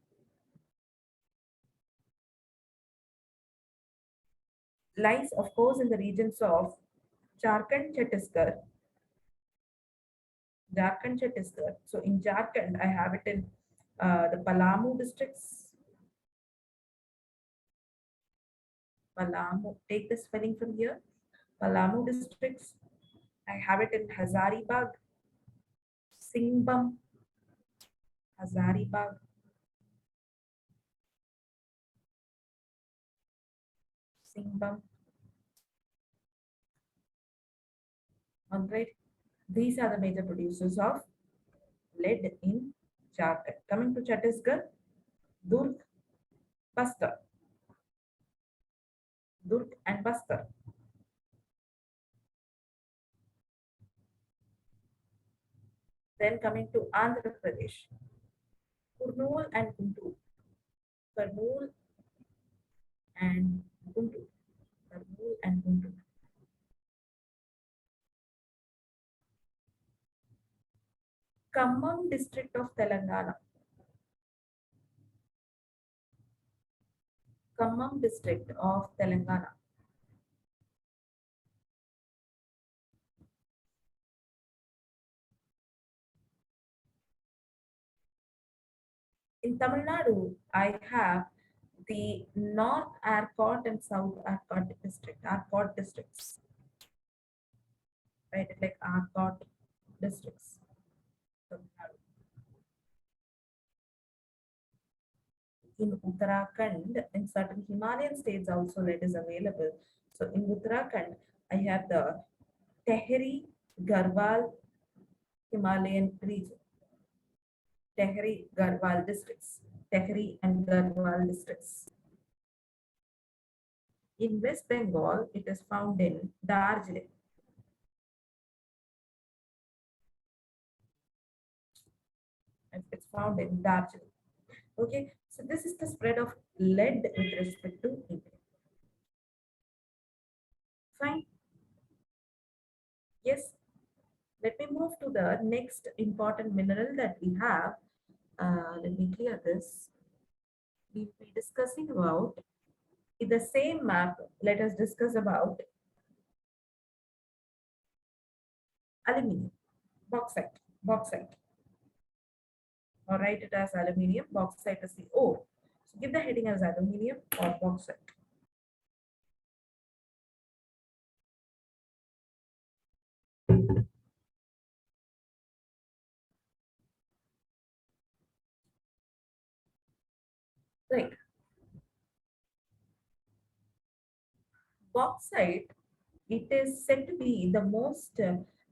lies, of course, in the regions of Jharkhand, Chhattisgarh, Jharkhand Chhattisgarh. So in Jharkhand, I have it in the Palamu districts. Palamu, take the spelling from here. Palamu districts. I have it in Hazaribagh, Singhbum, Hazaribagh, Singhbum. All right. These are the major producers of lead in Jharkhand. Coming to Chhattisgarh, Durg, Bastar, Durg and Bastar. Then coming to Andhra Pradesh, Kurnool and Guntur, Kurnool and Guntur, Kurnool and Guntur. Khammam district of Telangana, Khammam district of Telangana. In Tamil Nadu, I have the North Arcot and South Arcot district, Arcot districts, right? Like Arcot districts. Tamil Nadu. In Uttarakhand, in certain Himalayan states also lead is available. So in Uttarakhand, I have the Tehri Garhwal Himalayan region, Tehri Garhwal districts, Tehri and Garhwal districts. In West Bengal, it is found in Darjeeling. It's found in Darjeeling. Okay, so this is the spread of lead with respect to India. Fine. Yes. Let me move to the next important mineral that we have. Let me clear this. We'll be discussing about in the same map. Let us discuss about aluminium, bauxite, bauxite. Or write it as aluminium, bauxite is the ore. So give the heading as aluminium or bauxite. Right. Bauxite, it is said to be the most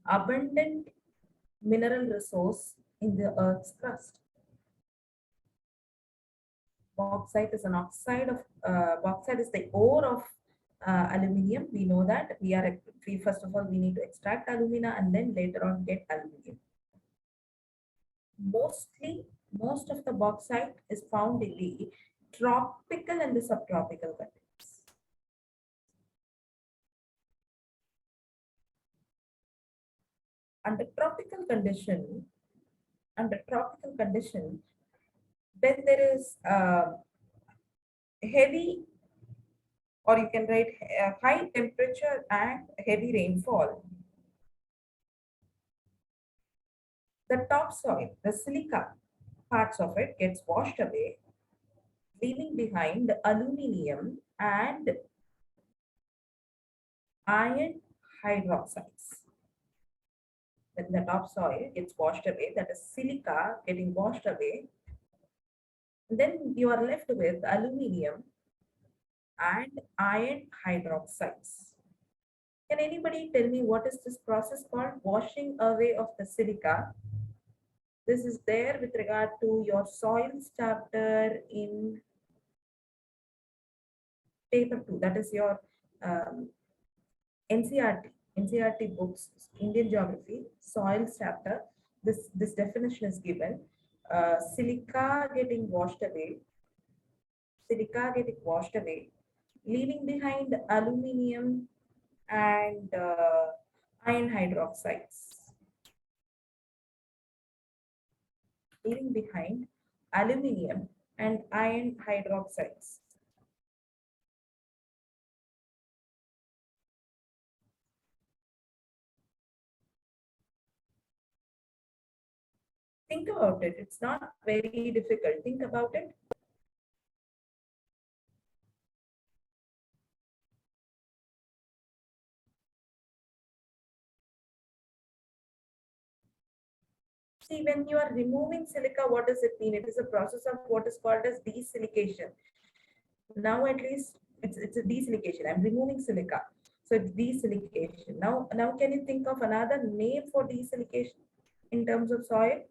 abundant mineral resource in the Earth's crust. Bauxite is an oxide of bauxite is the ore of aluminium. We know that we first of all we need to extract alumina and then later on get aluminium. Most of the bauxite is found in the tropical and the subtropical countries. Under tropical condition, under tropical condition, when there is heavy, or you can write high temperature and heavy rainfall, the topsoil, the silica parts of it gets washed away, leaving behind the aluminium and iron hydroxides. When the topsoil gets washed away, that is silica getting washed away, then you are left with aluminium and iron hydroxides. Can anybody tell me what is this process called? Washing away of the silica. This is there with regard to your soils chapter in paper 2. That is your NCERT books, Indian geography, soils chapter. This definition is given. Silica getting washed away, leaving behind aluminium and iron hydroxides. Leaving behind aluminium and iron hydroxides. Think about it. It's not very difficult. Think about it. See, when you are removing silica, what does it mean? It is a process of what is called as desilication. Now at least it's a desilication. I'm removing silica. So it's desilication. Now can you think of another name for desilication in terms of soil?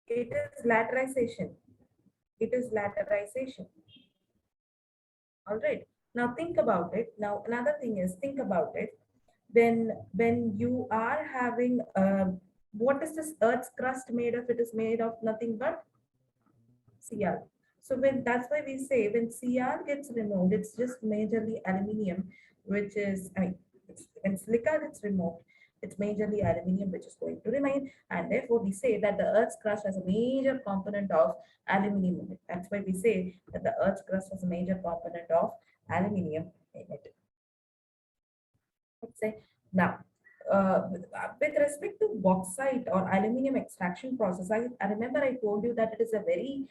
It is laterization. It is laterization. All right. Now think about it. Now another thing is think about it. When you are having what is this Earth's crust made of? It is made of nothing but Cr. So when that's why we say when Cr gets removed, it's just majorly aluminium, which is when silica gets removed, it's majorly aluminium which is going to remain, and therefore we say that the Earth's crust has a major component of aluminium in it. That's why we say that the Earth's crust has a major component of aluminium in it. Let's say now with respect to bauxite or aluminum extraction process, I remember I told you that it is a very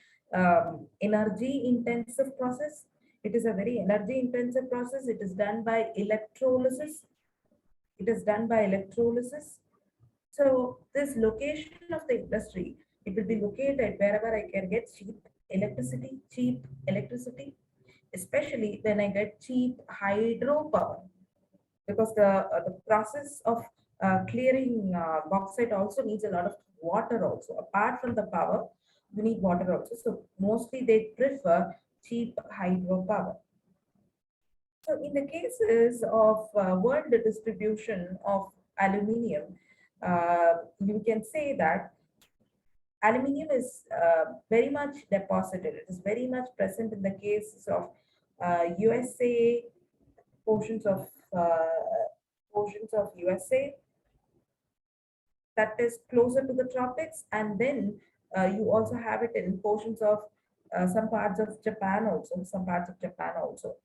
energy intensive process. It is a very energy intensive process. It is done by electrolysis. It is done by electrolysis. So this location of the industry, it will be located wherever I can get cheap electricity, especially when I get cheap hydropower, because the process of clearing bauxite also needs a lot of water also. Apart from the power, you need water also. So mostly they prefer cheap hydropower. So in the cases of world distribution of aluminium, you can say that aluminium is very much deposited. It is very much present in the cases of USA, portions of USA that is closer to the tropics, and then you also have it in portions of some parts of Japan also,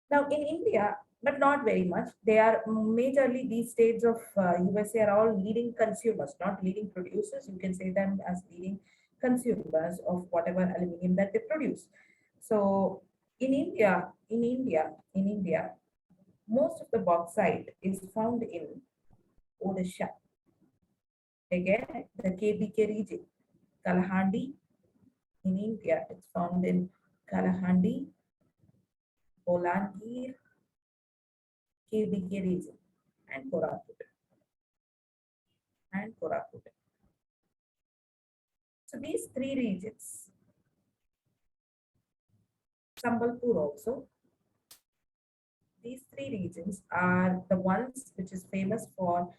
Now in India, but not very much. They are majorly these states of USA are all leading consumers, not leading producers. You can say them as leading consumers of whatever aluminium that they produce. So in India, most of the bauxite is found in Odisha. Again, the KBK region, Kalahandi in India, it's found in Kalahandi, Bolangir, KBK region, and Koraput. So these three regions, Sambalpur also, these three regions are the ones which is famous for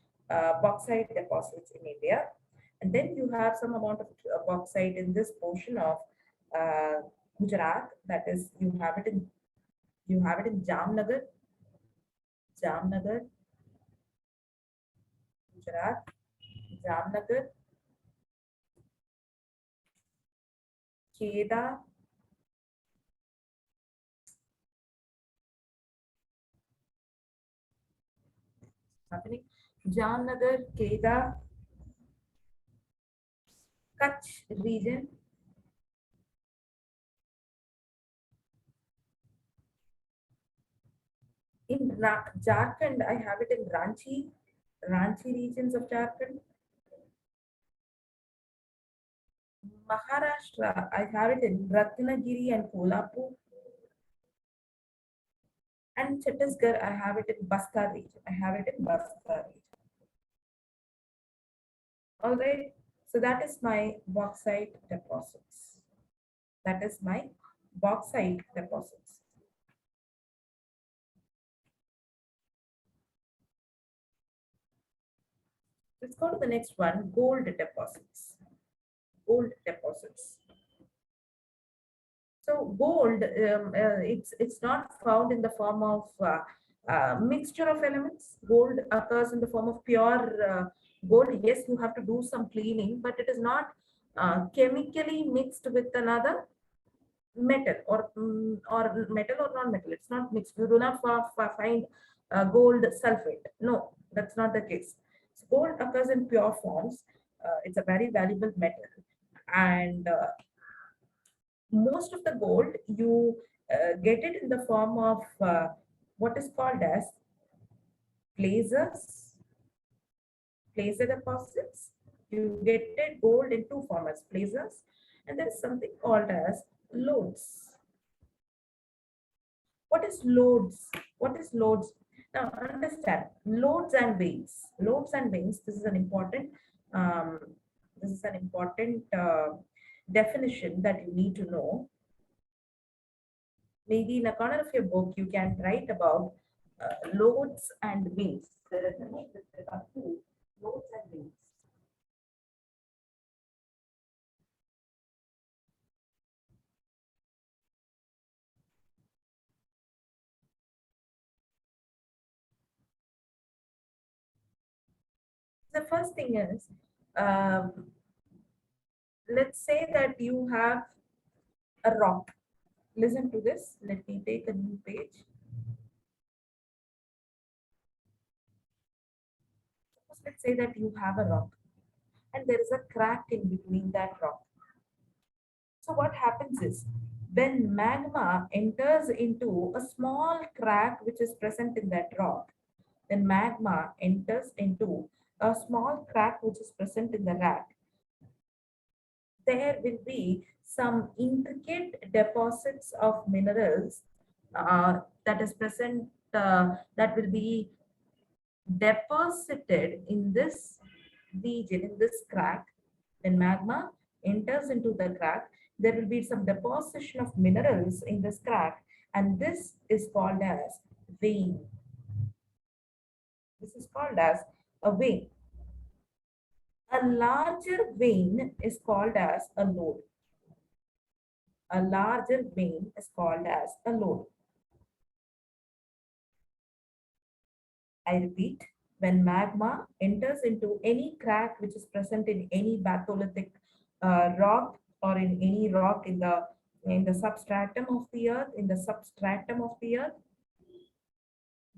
bauxite deposits in India. And then you have some amount of bauxite in this portion of uh, Gujarat. That is, you have it in Jamnagar, Gujarat, Jamnagar, Kedah, happening, Jamnagar, Kedah, Kutch region. In Jharkhand, I have it in Ranchi regions of Jharkhand. Maharashtra, I have it in Ratnagiri and Kolhapur. And Chhattisgarh, I have it in Bastar region. All right. So that is my bauxite deposits. That is my bauxite deposits. Let's go to the next one, gold deposits. Gold deposits. So gold, it's not found in the form of mixture of elements. Gold occurs in the form of pure gold. Yes, you have to do some cleaning, but it is not chemically mixed with another. metal or metal or non-metal. It's not mixed. You do not find gold sulfate. No, that's not the case. So gold occurs in pure forms. It's a very valuable metal, and most of the gold you get it in the form of what is called as placers, placer deposits. You get it gold in two formats, placers, and there is something called as lodes. What is lodes? What is lodes? Now understand lodes and veins. Lodes and veins. Um, this is an important definition that you need to know. Maybe in a corner of your book you can write about loads and veins. There is a note with regard to loads and veins. The first thing is, um, let's say that you have a rock. Listen to this. Let me take a new page. Let's say that you have a rock and there is a crack in between that rock. So what happens is when magma enters into a small crack which is present in that rock, then magma enters into a small crack which is present in the rock. There will be some intricate deposits of minerals that is present, that will be deposited in this region, in this crack. When magma enters into the crack, there will be some deposition of minerals in this crack, and this is called as vein. This is called as a vein. A larger vein is called as a lode. A larger vein is called as a lode. I repeat, when magma enters into any crack which is present in any batholithic rock or in any rock in the substratum of the earth,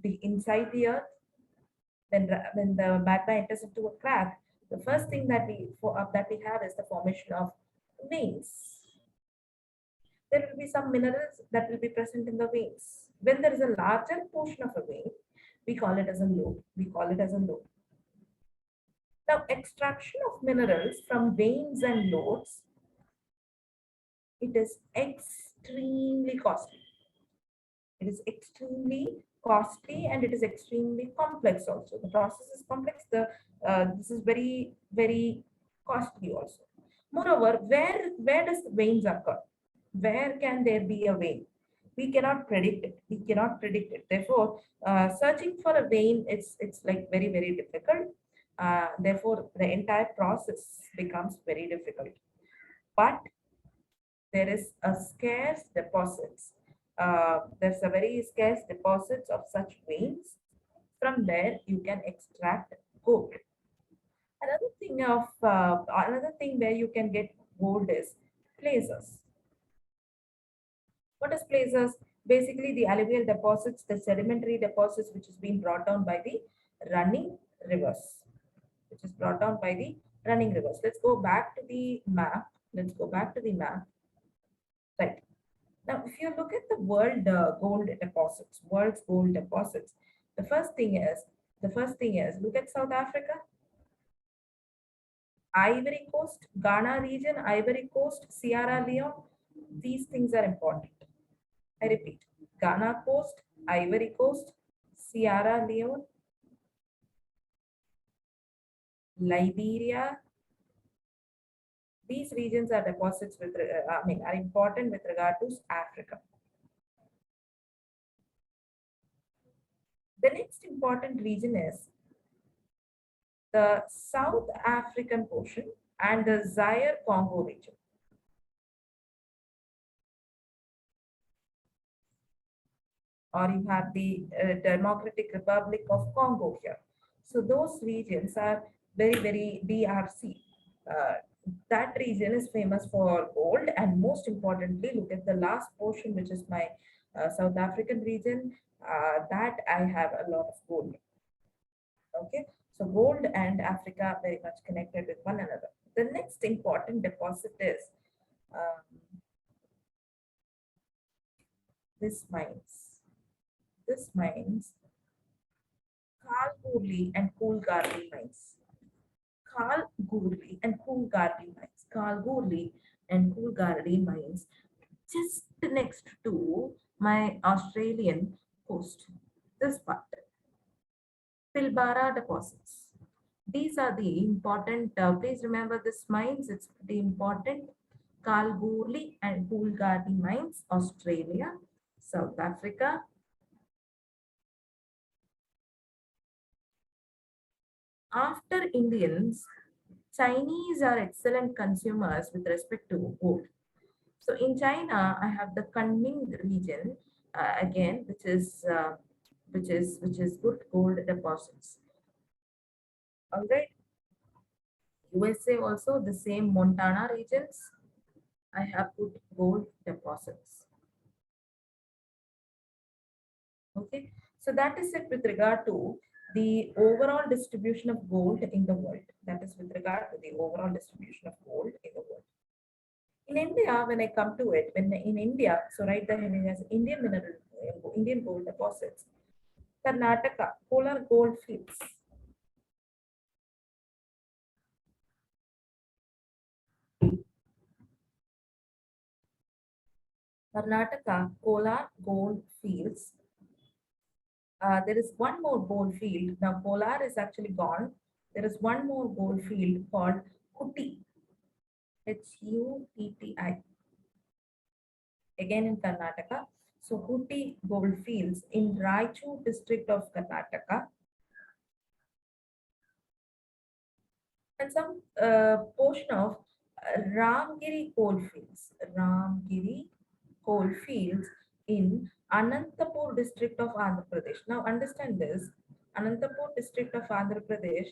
the inside the earth, when the magma enters into a crack, the first thing that we have is the formation of veins. There will be some minerals that will be present in the veins. When there is a larger portion of a vein, we call it as a lode. We call it as a lode. Now, extraction of minerals from veins and lodes, it is extremely costly. It is extremely costly and it is extremely complex also. The process is complex. This is very, very costly also. Moreover, where does the veins occur? Where can there be a vein? We cannot predict it. We cannot predict it. Therefore, searching for a vein, it's like very, very difficult. Therefore, the entire process becomes very difficult. But there is a scarce deposits. There's a very scarce deposits of such veins from where you can extract gold. Another thing where you can get gold is placers. What is placers? Basically, the alluvial deposits, the sedimentary deposits, which is being brought down by the running rivers, which is brought down by the running rivers. Let's go back to the map. Let's go back to the map. Right. Now, if you look at the world's gold deposits, the first thing is, look at South Africa, Ivory Coast, Ghana region, Ivory Coast, Sierra Leone. These things are important. I repeat, Ghana Coast, Ivory Coast, Sierra Leone, Liberia. These regions are deposits are important with regard to Africa. The next important region is the South African portion and the Zaire Congo region. Or you have the Democratic Republic of Congo here. So those regions are very, very DRC. that region is famous for gold. And most importantly, look at the last portion, which is my South African region. That I have a lot of gold. Okay, so gold and Africa very much connected with one another. The next important deposit is um, this mines. This mines, Kalgoorlie and Coolgardie mines. Kalgoorlie and Coolgardie mines. Kalgoorlie and Coolgardie mines, just next to my Australian coast. This part, Pilbara deposits. These are the important, please remember this mines, it's pretty important. Kalgoorlie and Coolgardie mines, Australia, South Africa. After Indians, Chinese are excellent consumers with respect to gold. So in China, I have the Kunming region again, which is good gold deposits. All right, USA also the same Montana regions. I have good gold deposits. Okay, so that is it with regard to the overall distribution of gold in the world. That is with regard to the overall distribution of gold in the world. In India, when I come to it, when in India, so right there it has Indian mineral, Indian gold deposits. Karnataka, Kolar gold fields. Karnataka, Kolar gold fields. There is one more gold field. Now, Kolar is actually gone. There is one more gold field called Hutti, Hutti, again in Karnataka. So, Hutti gold fields in Raichur district of Karnataka. And some portion of Ramgiri coalfields. Ramgiri coalfields in Anantapur district of Andhra Pradesh. Now understand this, Anantapur district of Andhra Pradesh,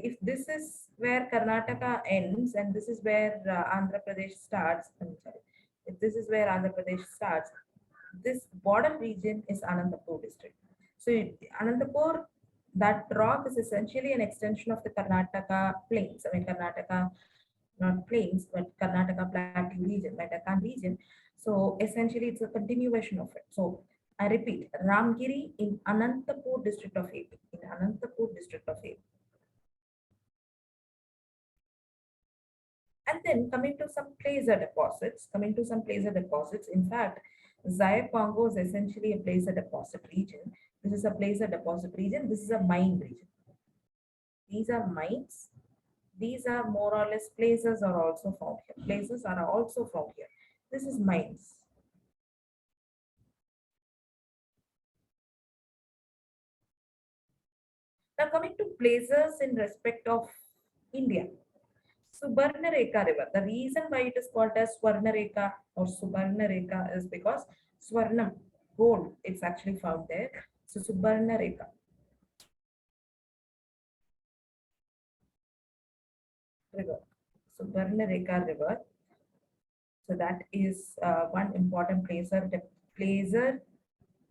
if this is where Karnataka ends and this is where Andhra Pradesh starts, I'm sorry, if this is where Andhra Pradesh starts, this border region is Anantapur district. So Anantapur, that rock is essentially an extension of the Karnataka plains. I mean Karnataka, not plains, but Karnataka plateau region, like Deccan region. So essentially, it's a continuation of it. So I repeat, Ramgiri in Anantapur district of AP. In Anantapur district of AP. And then coming to some placer deposits. In fact, Zaire Congo is essentially a placer deposit region. This is a placer deposit region. This is a mine region. These are mines. These are more or less places are also found here. Places are also found here. This is mines. Now coming to places in respect of India. Subarnareka River. The reason why it is called as Swarnareka or Subarnareka is because Swarnam, gold, it's actually found there. So Subarnareka. River. Subarnareka River. So that is one important placer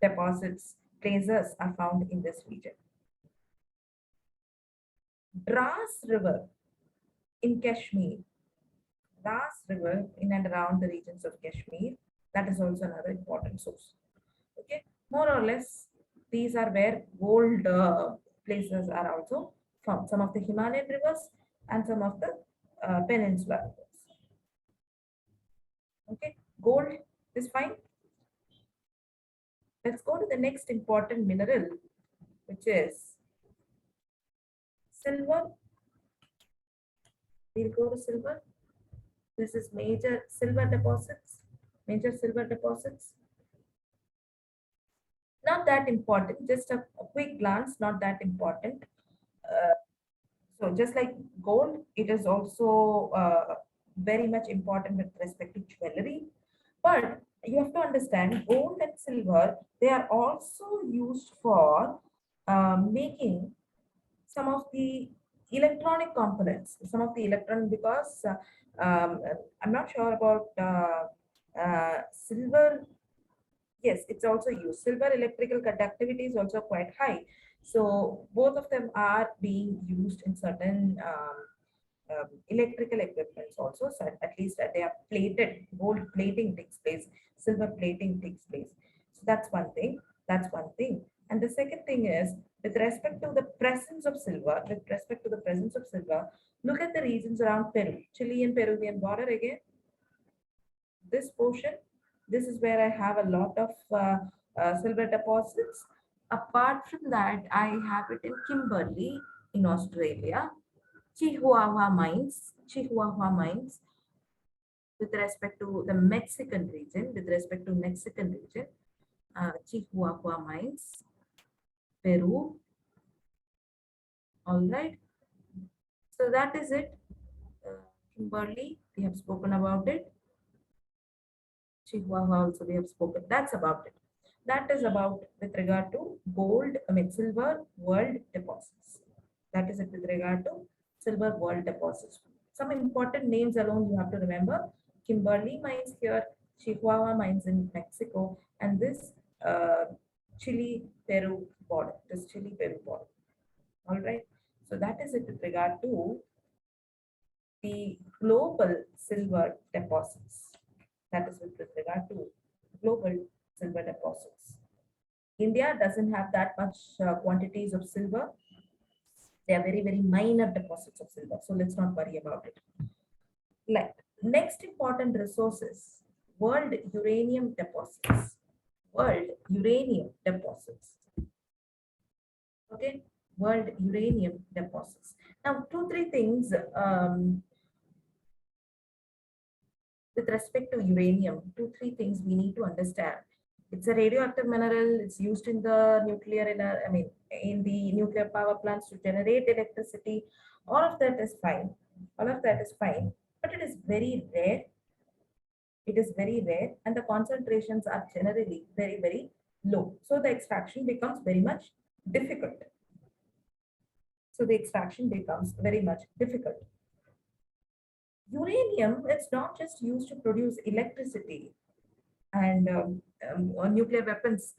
deposits. Placers are found in this region. Dras River in Kashmir. Dras River in and around the regions of Kashmir. That is also another important source. Okay, more or less, these are where gold places are also found. Some of the Himalayan rivers and some of the peninsula rivers. Okay, gold is fine. Let's go to the next important mineral, which is silver. We'll go to silver. This is major silver deposits. Major silver deposits. Not that important, just a quick glance, not that important. So just like gold, it is also very much important with respect to jewelry. But you have to understand gold and silver, they are also used for making some of the electronic components, some of the electron, because I'm not sure about silver. Yes, it's also used. Silver electrical conductivity is also quite high. So both of them are being used in certain electrical equipments also. So at least they are plated, gold plating takes place, silver plating takes place. So that's one thing. That's one thing. And the second thing is with respect to the presence of silver, look at the regions around Peru, Chilean Peruvian border again. This portion, this is where I have a lot of silver deposits. Apart from that, I have it in Kimberley in Australia, Chihuahua mines with respect to the Mexican region, Chihuahua mines, Peru. All right. So that is it. Kimberley, we have spoken about it. Chihuahua also we have spoken. That's about it. That is about with regard to gold, silver world deposits. That is it with regard to silver world deposits. Some important names alone you have to remember. Kimberley mines here, Chihuahua mines in Mexico, and this Chile-Peru border, All right. So that is it with regard to the global silver deposits. That is with regard to global silver deposits. India doesn't have that much quantities of silver. They are very, very minor deposits of silver. So let's not worry about it. Like next important resources, world uranium deposits. World uranium deposits. Okay, world uranium deposits. Now, two, three things with respect to uranium, two, three things we need to understand. It's a radioactive mineral. It's used in the in the nuclear power plants to generate electricity. All of that is fine. All of that is fine. But it is very rare. It is very rare, and the concentrations are generally very, very low. So the extraction becomes very much difficult. Uranium, it's not just used to produce electricity and nuclear weapons.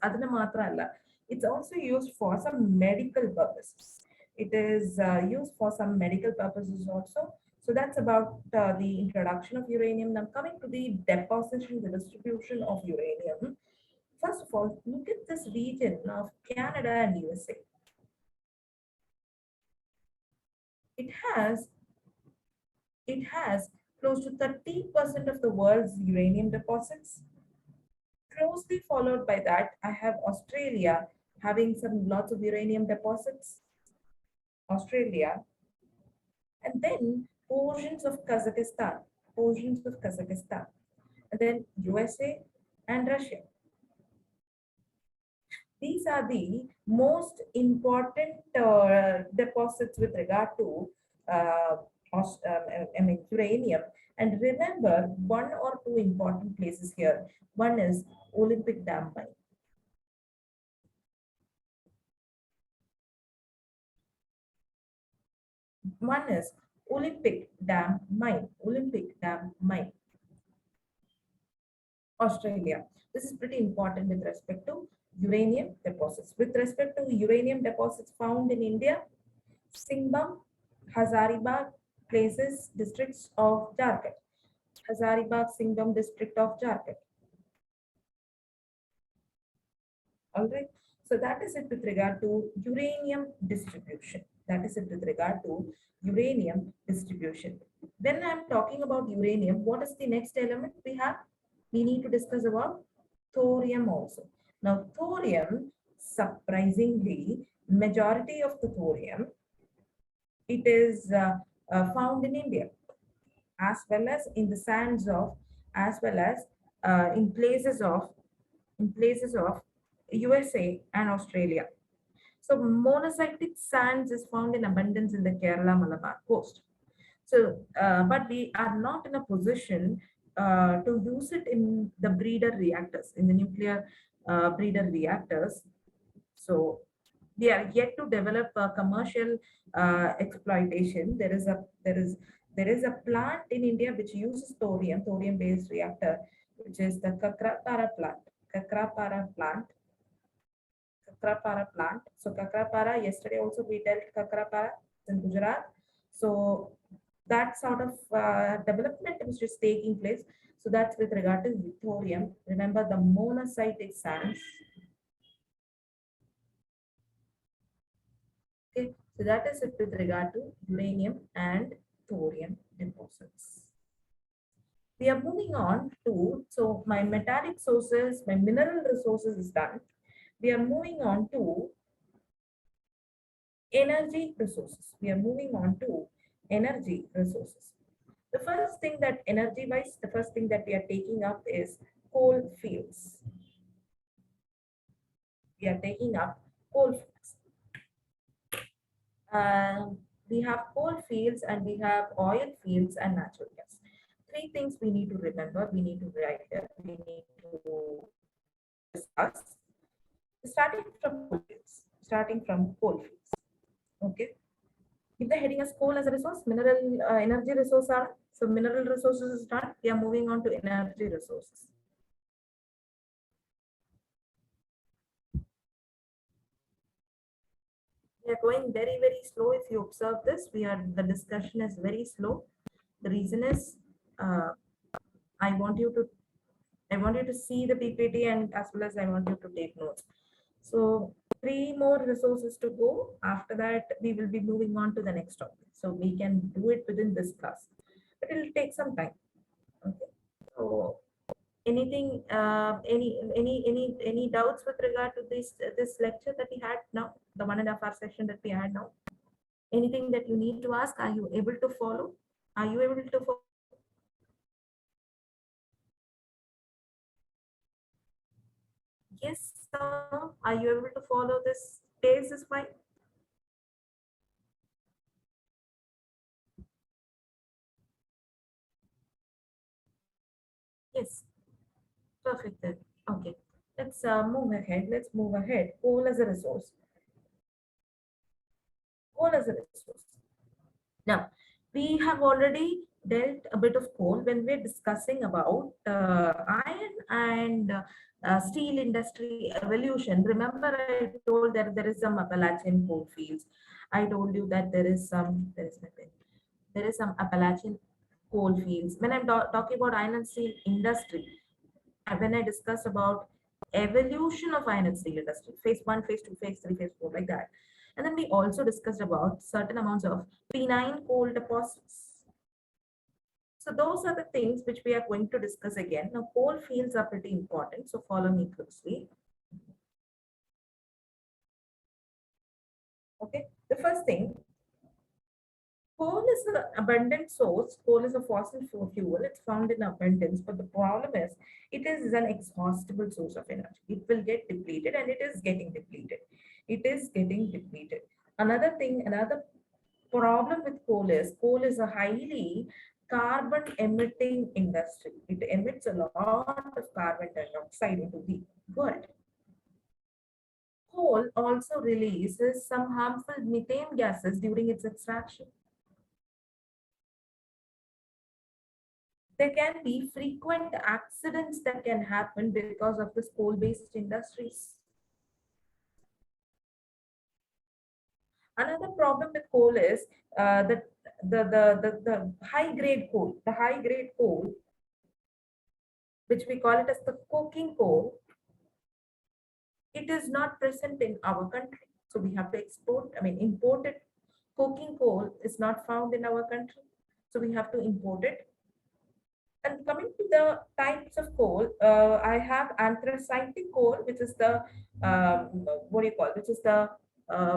It's also used for some medical purposes. It is used for some medical purposes also. So that's about the introduction of uranium. Now coming to the deposition, the distribution of uranium. First of all, look at this region of Canada and USA. It has close to 30% of the world's uranium deposits. Closely followed by that, I have Australia having some lots of uranium deposits. Australia, and then portions of Kazakhstan, and then USA and Russia. These are the most important deposits with regard to uranium. And remember, one or two important places here. One is Olympic Dam mine. One is Olympic Dam mine. Australia. This is pretty important with respect to uranium deposits. With respect to uranium deposits found in India, Singhbum, Hazaribagh places, districts of Jharkhand. Hazaribagh, Singhbum district of Jharkhand. All right. So that is it with regard to uranium distribution. When I'm talking about uranium, what is the next element we have? We need to discuss about thorium also. Now, thorium, surprisingly, majority of the thorium, it is found in India, as well as in the sands of, as well as in places of USA and Australia. So monocytic sands is found in abundance in the Kerala Malabar coast. So, but we are not in a position to use it in the breeder reactors, in the nuclear breeder reactors. So We are yet to develop a commercial exploitation. There is a plant in India which uses thorium based reactor, which is the Kakrapara plant. Kakrapara plant. Kakrapara plant. So Kakrapara, yesterday also we dealt Kakrapara in Gujarat. So that sort of development which is taking place. So that's with regard to thorium. Remember the monocytic sands. Okay, so that is it with regard to uranium and thorium deposits. We are moving on to, so my metallic sources, my mineral resources is done. We are moving on to energy resources. We are moving on to energy resources. The first thing that energy wise, the first thing that we are taking up is coal fields. We are taking up coal fields. We have coal fields and we have oil fields and natural gas. Three things we need to remember, we need to write here, we need to discuss. Starting from coal fields. Starting from coal fields. Okay. If the heading is coal as a resource, mineral energy resource are, so mineral resources is done. We are moving on to energy resources. We are going very, very slow. If you observe this, the discussion is very slow. The reason is uh, I want you to see the PPT, and as well as I want you to take notes. So three more resources to go. After that, we will be moving on to the next topic. So we can do it within this class, but it will take some time. Okay. So anything, any doubts with regard to this lecture that we had now, the 1.5 hour session that we had now? Anything that you need to ask? Are you able to follow? Are you able to follow? Yes, sir. Are you able to follow this pace is fine? Yes, perfect then. Okay, let's move ahead. Let's move ahead. Coal as a resource. Coal as a resource. Now, we have already dealt a bit of coal when we're discussing about iron and steel industry evolution. Remember, I told that there is some Appalachian coal fields. I told you that there is my pen. There is some Appalachian coal fields. When I'm talking about iron and steel industry, when I discussed about evolution of iron and steel industry, phase one, phase two, phase three, phase four, like that. And then we also discussed about certain amounts of penine coal deposits. So those are the things which we are going to discuss again. Now, coal fields are pretty important, so follow me closely. Okay, the first thing, coal is an abundant source. Coal is a fossil fuel. It's found in abundance, but the problem is it is an exhaustible source of energy. It will get depleted, and it is getting depleted. It is getting depleted. Another thing, another problem with coal is a highly carbon emitting industry. It emits a lot of carbon dioxide into the world. Coal also releases some harmful methane gases during its extraction. There can be frequent accidents that can happen because of this coal-based industries. Another problem with coal is that the high grade coal, which we call it as the coking coal, it is not present in our country. So we have to imported coking coal is not found in our country. So we have to import it. And coming to the types of coal, I have anthracitic coal, which is the which is the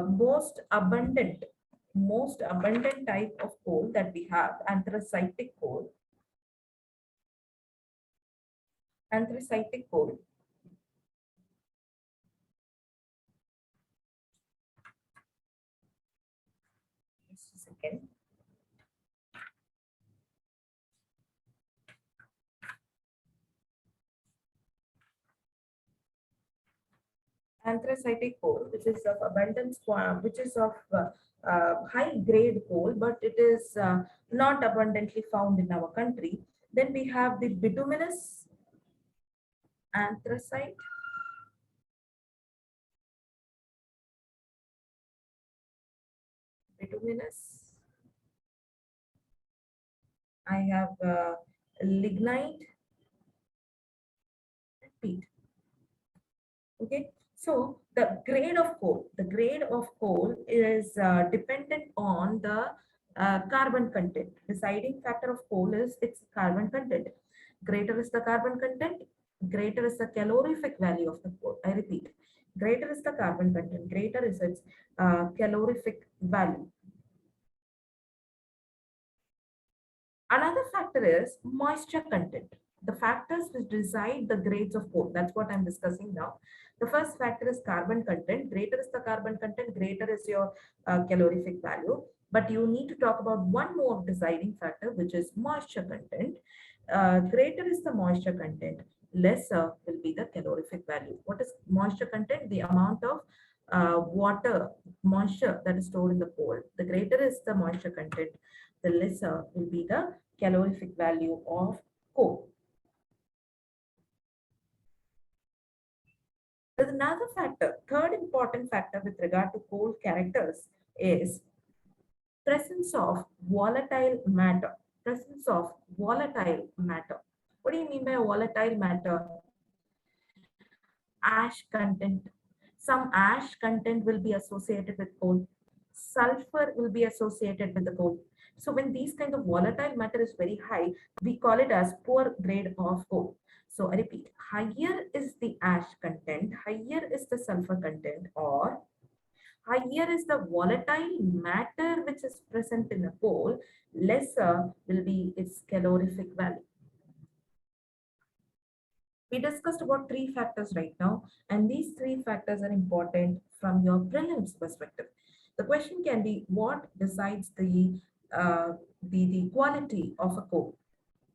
most abundant type of coal that we have, anthracitic coal. Anthracitic coal. Just a second. Anthracitic coal, which is of abundance, which is of high grade coal, but it is not abundantly found in our country. Then we have the bituminous anthracite. Bituminous. I have lignite and peat. Okay, so the grade of coal is dependent on the carbon content. Deciding factor of coal is its carbon content. Greater is the carbon content, greater is the calorific value of the coal. I repeat, greater is the carbon content, greater is its calorific value. Another factor is moisture content. The factors which decide the grades of coal. That's what I'm discussing now. The first factor is carbon content. Greater is the carbon content, greater is your calorific value. But you need to talk about one more deciding factor, which is moisture content. Greater is the moisture content, lesser will be the calorific value. What is moisture content? The amount of water, moisture that is stored in the coal. The greater is the moisture content, the lesser will be the calorific value of coal. There's another factor, third important factor with regard to coal characters is presence of volatile matter. Presence of volatile matter. What do you mean by volatile matter? Ash content. Some ash content will be associated with coal. Sulfur will be associated with the coal. So when these kind of volatile matter is very high, we call it as poor grade of coal. So I repeat, higher is the ash content, higher is the sulfur content, or higher is the volatile matter which is present in a coal, lesser will be its calorific value. We discussed about three factors right now, and these three factors are important from your prelims perspective. The question can be, what decides the quality of a coal?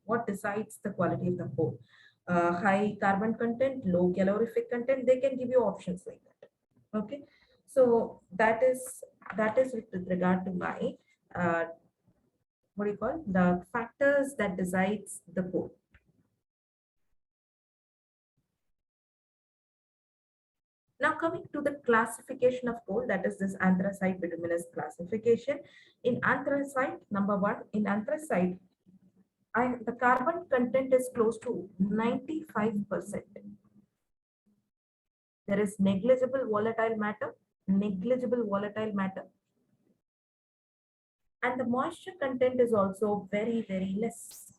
What decides the quality of the coal? High carbon content, low calorific content. They can give you options like that. Okay, so that is with regard to my what do you call the factors that decides the coal. Now coming to the classification of coal, that is this anthracite bituminous classification. In anthracite, number one, in anthracite, the carbon content is close to 95%. There is negligible volatile matter, and the moisture content is also very, very less.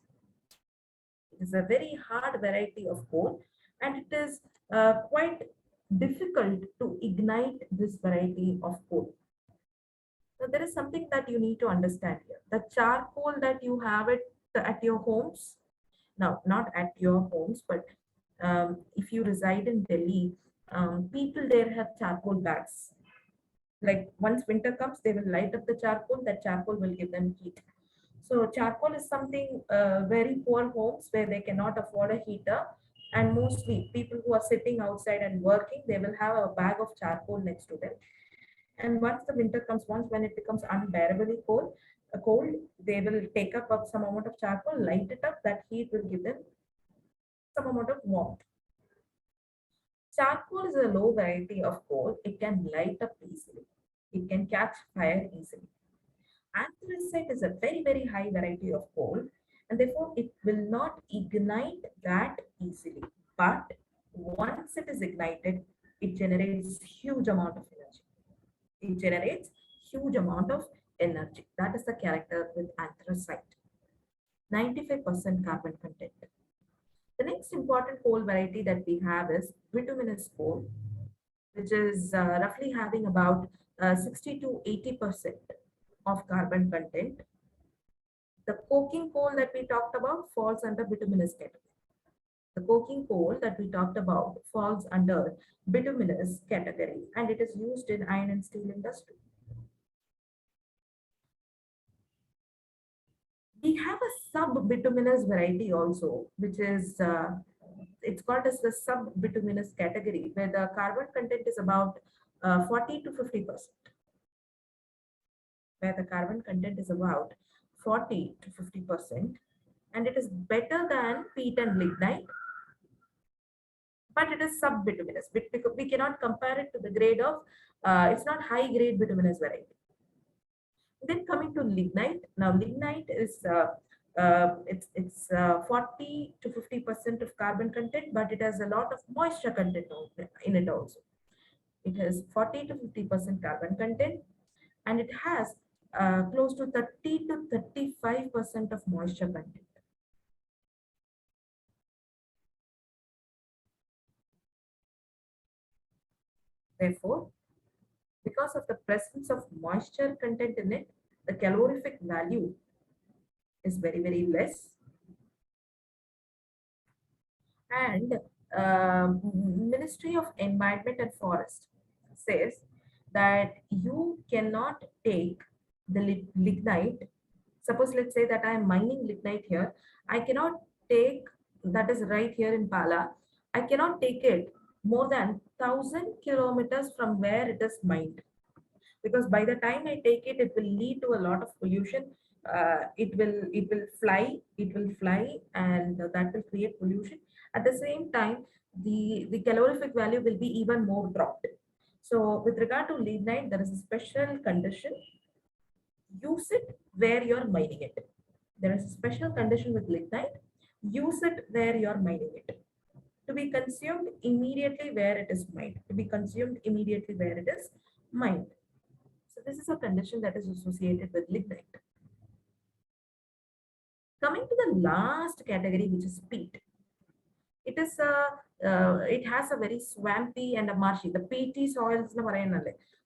It is a very hard variety of coal, and it is quite difficult to ignite this variety of coal. So there is something that you need to understand here. The charcoal that you have it at your homes, now not at your homes, but if you reside in Delhi, people there have charcoal bags. Like once winter comes, they will light up the charcoal. That charcoal will give them heat. So charcoal is something very poor homes where they cannot afford a heater. And mostly people who are sitting outside and working, they will have a bag of charcoal next to them. And once the winter comes, once when it becomes unbearably cold, they will take up some amount of charcoal, light it up. That heat will give them some amount of warmth. Charcoal is a low variety of coal. It can light up easily. It can catch fire easily. Anthracite is a very, very high variety of coal, and therefore it will not ignite that easily. But once it is ignited, it generates huge amount of energy. It generates huge amount of energy. That is the character with anthracite. 95% carbon content. The next important coal variety that we have is bituminous coal, which is roughly having about 60 to 80% of carbon content. The coking coal that we talked about falls under bituminous category. The coking coal that we talked about falls under bituminous category, and it is used in iron and steel industry. We have a sub-bituminous variety also, which is it's called as the sub-bituminous category, where the carbon content is about 40 to 50%, where the carbon content is about 40 to 50%, and it is better than peat and lignite, but it is sub-bituminous because we cannot compare it to the grade of, it's not high grade bituminous variety. Then coming to lignite, now lignite is it's 40 to 50% of carbon content, but it has a lot of moisture content in it also. It has 40 to 50% carbon content, and it has close to 30 to 35% of moisture content. Therefore, because of the presence of moisture content in it, the calorific value is very, very less. And Ministry of Environment and Forest says that you cannot take the lignite. Suppose let's say that I am mining lignite here. I cannot take, that is right here in Pala, I cannot take it more than 1,000 kilometers from where it is mined, because by the time I take it, it will lead to a lot of pollution. It will fly, and that will create pollution. At the same time, the calorific value will be even more dropped. So with regard to lignite, there is a special condition: use it where you're mining it. There is a special condition with lignite: use it where you're mining it, to be consumed immediately where it is mined, to be consumed immediately where it is mined. So this is a condition that is associated with lignite. Coming to the last category, which is peat. It has a very swampy and a marshy, the peaty soils.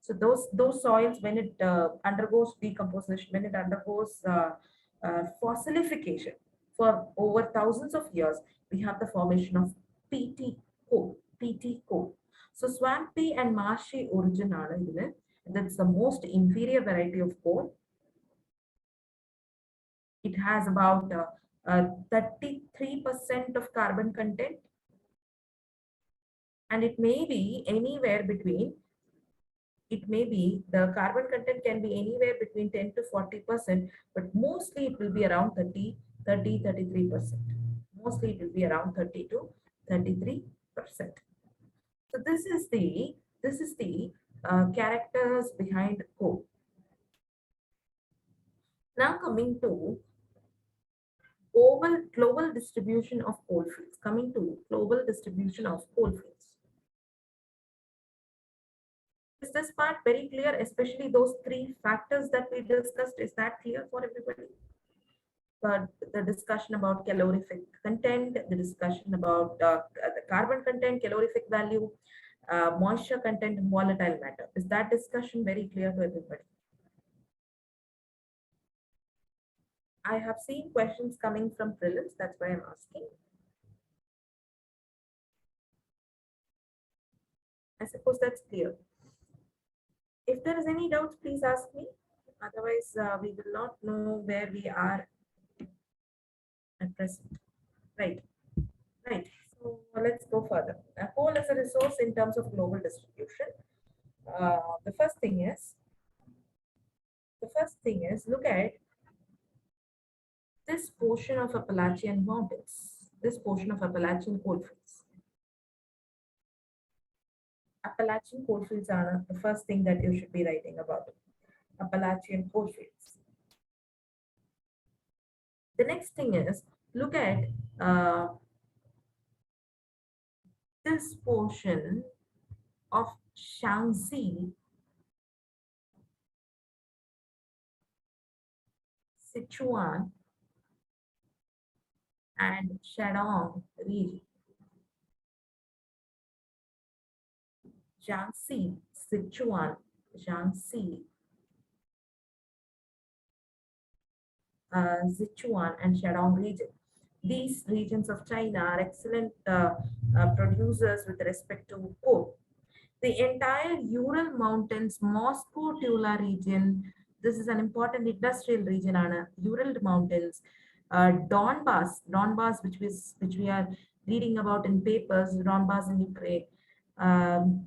So those soils, when it undergoes decomposition, when it undergoes fossilification for over thousands of years, we have the formation of peaty coal. Peaty coal. So swampy and marshy origin are in. That's the most inferior variety of coal. It has about 33% of carbon content, and it may be anywhere between, the carbon content can be anywhere between 10 to 40%, but mostly it will be around 33%. Mostly it will be around 30 to 33%. So this is the characters behind coal. Now coming to global distribution of coal fields. Coming to global distribution of coal fields. Is this part very clear, especially those three factors that we discussed? Is that clear for everybody? The discussion about calorific content, the discussion about the carbon content, calorific value, moisture content, and volatile matter. Is that discussion very clear to everybody? I have seen questions coming from prelims, that's why I'm asking. I suppose that's clear. If there is any doubts, please ask me. Otherwise, we will not know where we are at present. Right. Right. So let's go further. Coal as a resource in terms of global distribution. The first thing is look at this portion of Appalachian mountains, this portion of Appalachian coalfields. Appalachian coalfields are the first thing that you should be writing about. Appalachian coalfields. The next thing is look at this portion of Shaanxi, Sichuan, and Shandong region. Jiangxi, Sichuan, Jiangxi, Sichuan, and Shandong region. These regions of China are excellent producers with respect to coal. The entire Ural Mountains, Moscow Tula region, this is an important industrial region, Anna. Ural Mountains, Donbass, which we are reading about in papers, Donbass in Ukraine, um,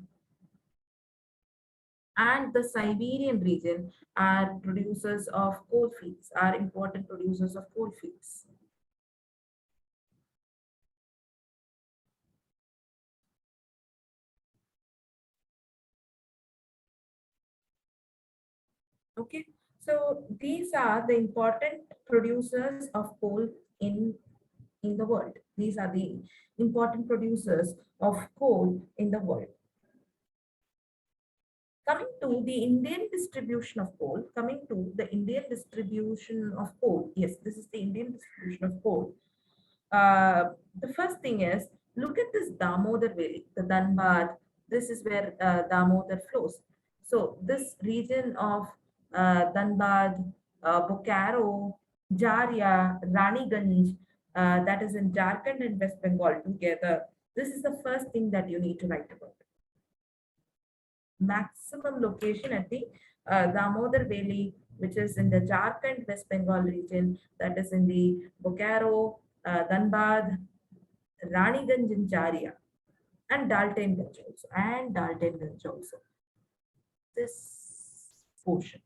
and the Siberian region are producers of coal fields, are important producers of coal fields. Okay, so these are the important producers of coal in the world. These are the important producers of coal in the world. Coming to the Indian distribution of coal, coming to the Indian distribution of coal. Yes, this is the Indian distribution of coal. The first thing is, look at this Damodar Valley, the Dhanbad. This is where Damodar flows. So this region of Dhanbad, Bokaro, Jharia, Raniganj, that is in Jharkhand and West Bengal together. This is the first thing that you need to write about. Maximum location at the Damodar Valley, which is in the Jharkhand West Bengal region, that is in the Bokaro, Dhanbad, Raniganj in Jharia, and Daltonganj also, This portion,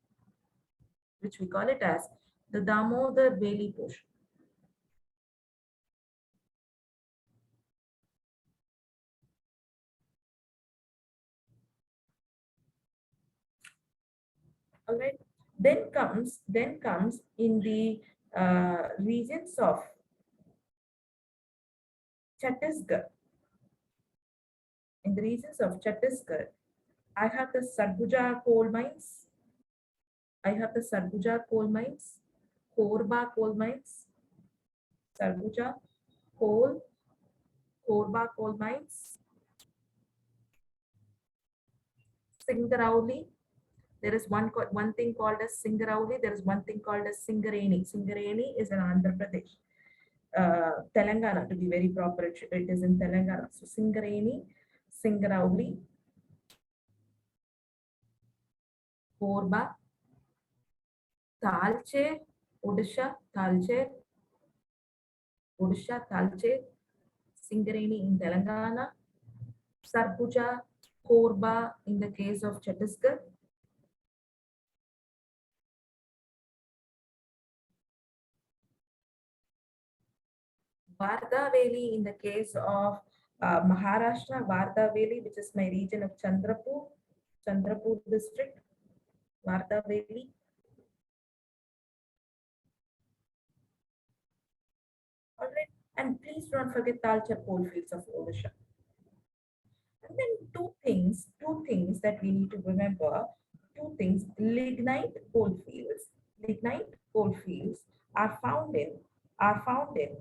which we call it as the Damodar Valley portion. All right. Then comes in the regions of Chhattisgarh. In the regions of Chhattisgarh, I have the Sarguja coal mines. I have the Sarguja coal mines, Korba coal mines, Sarguja coal, Korba coal mines, Singarauli. There is one thing called as Singarauli. There is one thing called as Singareni. Singareni is in Andhra Pradesh. Telangana, to be very proper, it is in Telangana. So Singareni, Singarauli, Korba, Talche, Odisha, Talche, Singareni in Telangana, Sarguja, Korba in the case of Chhattisgarh, Wardha Valley in the case of Maharashtra, Wardha Valley, which is my region of Chandrapur district, Wardha Valley. All right, and please don't forget Talcher coalfields of Odisha. And then two things that we need to remember. Two things: lignite coalfields are found in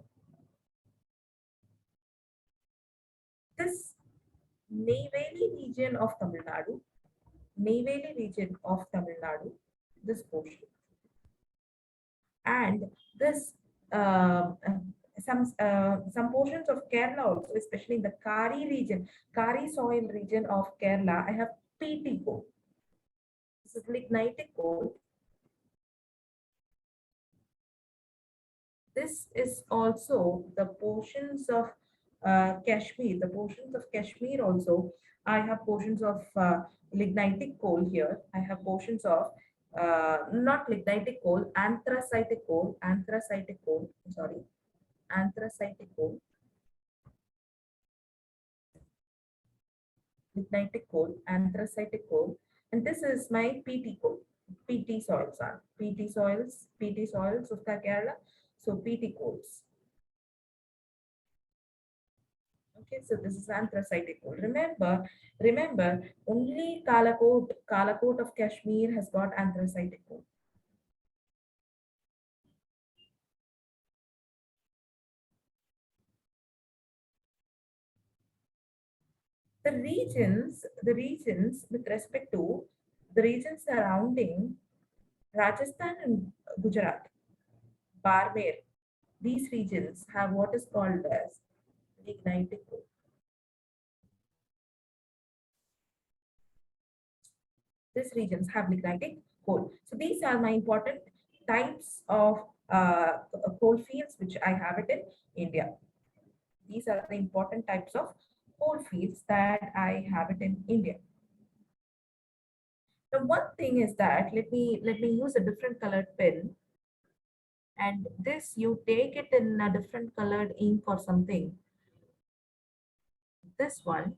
this Neyveli region of Tamil Nadu, this portion, and this uh, some portions of Kerala also, especially in the Kari region, Kari soil region of Kerala. I have PT coal. This is lignitic coal. This is also the portions of Kashmir. The portions of Kashmir also. I have portions of lignitic coal here. I have portions of not lignitic coal, anthracitic coal. Sorry, anthracitic coal, lignitic coal, anthracitic coal, and this is my PT coal. PT soils are PT soils of Kerala. So PT coals. Okay, so this is anthracitic coal. Remember, only Kalakot of Kashmir has got anthracitic coal. The regions with respect to the regions surrounding Rajasthan and Gujarat, Barmer, these regions have what is called as lignitic coal. These regions have lignitic coal. So these are my important types of coal fields which I have it in India. These are the important types of coal fields that I have it in India. The one thing is that let me use a different colored pen, and this you take it in a different colored ink or something. This one,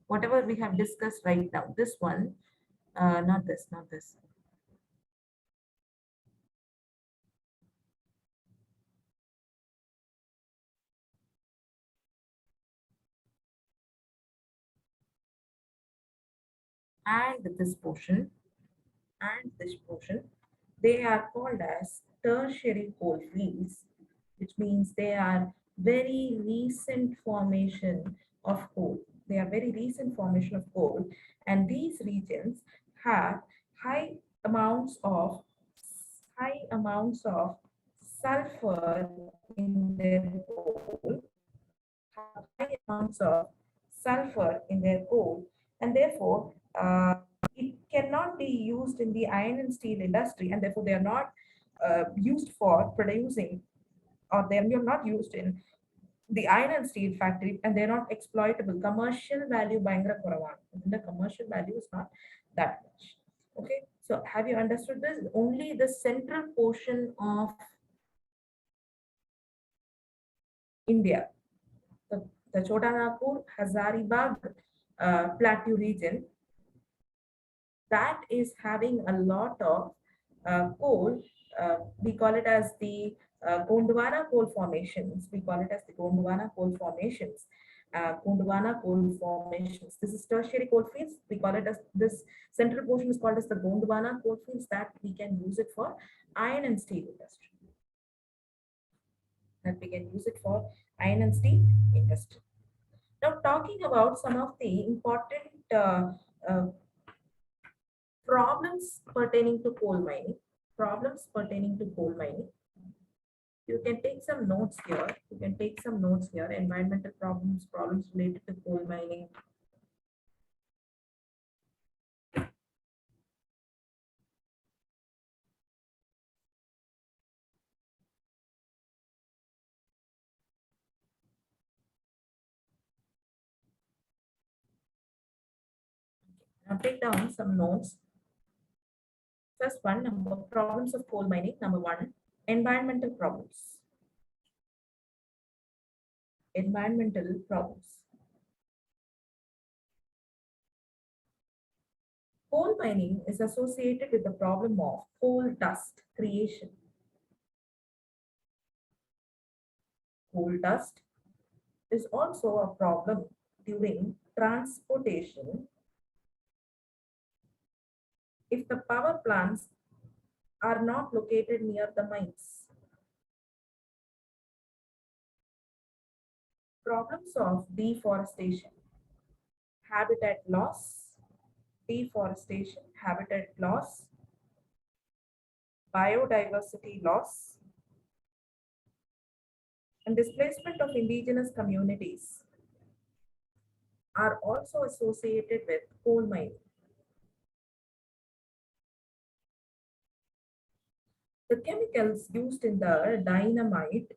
whatever we have discussed right now, this one, not this. And this portion and this portion, they are called as tertiary coal fields, which means they are very recent formation of coal. They are very recent formation of coal, and these regions have high amounts of high amounts of sulfur in their coal, have high amounts of sulfur in their coal, and therefore it cannot be used in the iron and steel industry, and therefore they are not used for producing, or they are not used in the iron and steel factory, and they're not exploitable. Commercial value பயங்கர குறைவான. The commercial value is not that much. Okay, so have you understood this? Only the central portion of India, the Chota Nagpur, Hazaribagh plateau region, that is having a lot of coal. We call it as the Gondwana coal formations. We call it as the Gondwana coal formations. Gondwana coal formations. This is tertiary coal fields. We call it as this central portion is called as the Gondwana coal fields, that we can use it for iron and steel industry. That we can use it for iron and steel industry. Now, talking about some of the important uh, problems pertaining to coal mining. Problems pertaining to coal mining. You can take some notes here. You can take some notes here. Environmental problems, problems related to coal mining. Now take down some notes. First one, number problems of coal mining. Number one, environmental problems. Environmental problems. Coal mining is associated with the problem of coal dust creation. Coal dust is also a problem during transportation if the power plants are not located near the mines. Problems of deforestation, habitat loss, biodiversity loss, and displacement of indigenous communities are also associated with coal mining. The chemicals used in the dynamite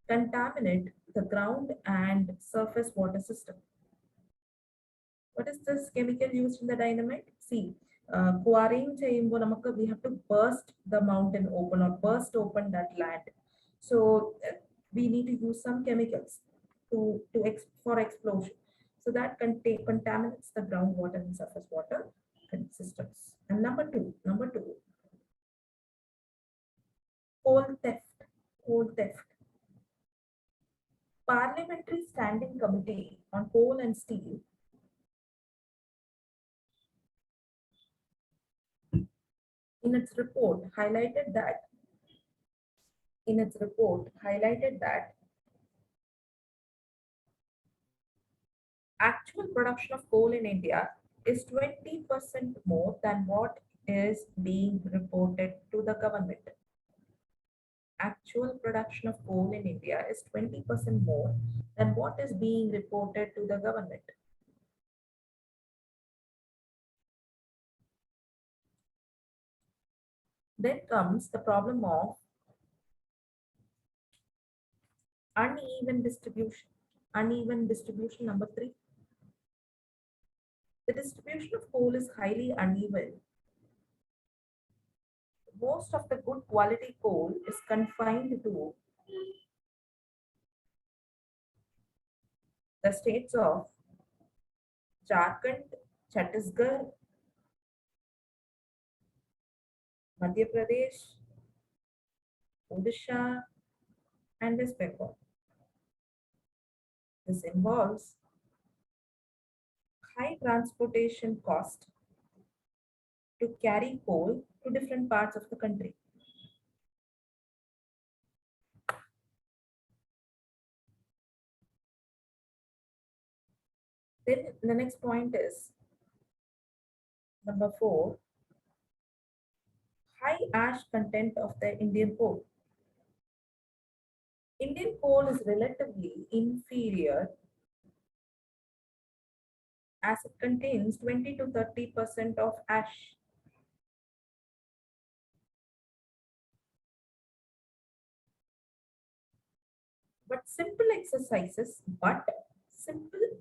contaminate the ground and surface water system. What is this chemical used in the dynamite? See, quarrying cheyumbo namakku we have to burst the mountain open or burst open that land. So we need to use some chemicals for explosion. So that contaminates the groundwater and surface water systems. And number two, coal theft. Coal theft. Parliamentary Standing Committee on Coal and Steel in its report highlighted that actual production of coal in India is 20% more than what is being reported to the government. Actual production of coal in India is 20% more than what is being reported to the government. Then comes the problem of uneven distribution. Uneven distribution number three. The distribution of coal is highly uneven. Most of the good quality coal is confined to the states of Jharkhand, Chhattisgarh, Madhya Pradesh, Odisha, and West Bengal. This involves high transportation cost to carry coal to different parts of the country. Then the next point is number four, high ash content of the Indian coal. Indian coal is relatively inferior as it contains 20 to 30% of ash. But simple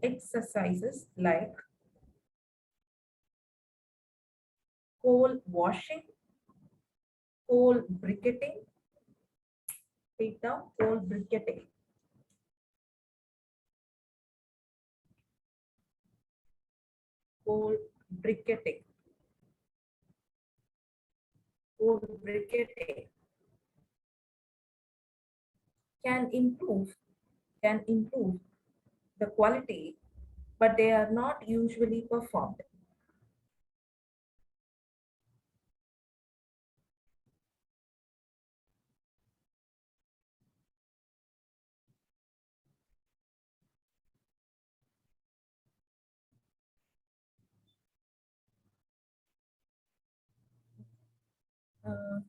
exercises like coal washing, coal briquetting, take down coal briquetting, coal briquetting, coal briquetting can improve can improve the quality, but they are not usually performed. Uh,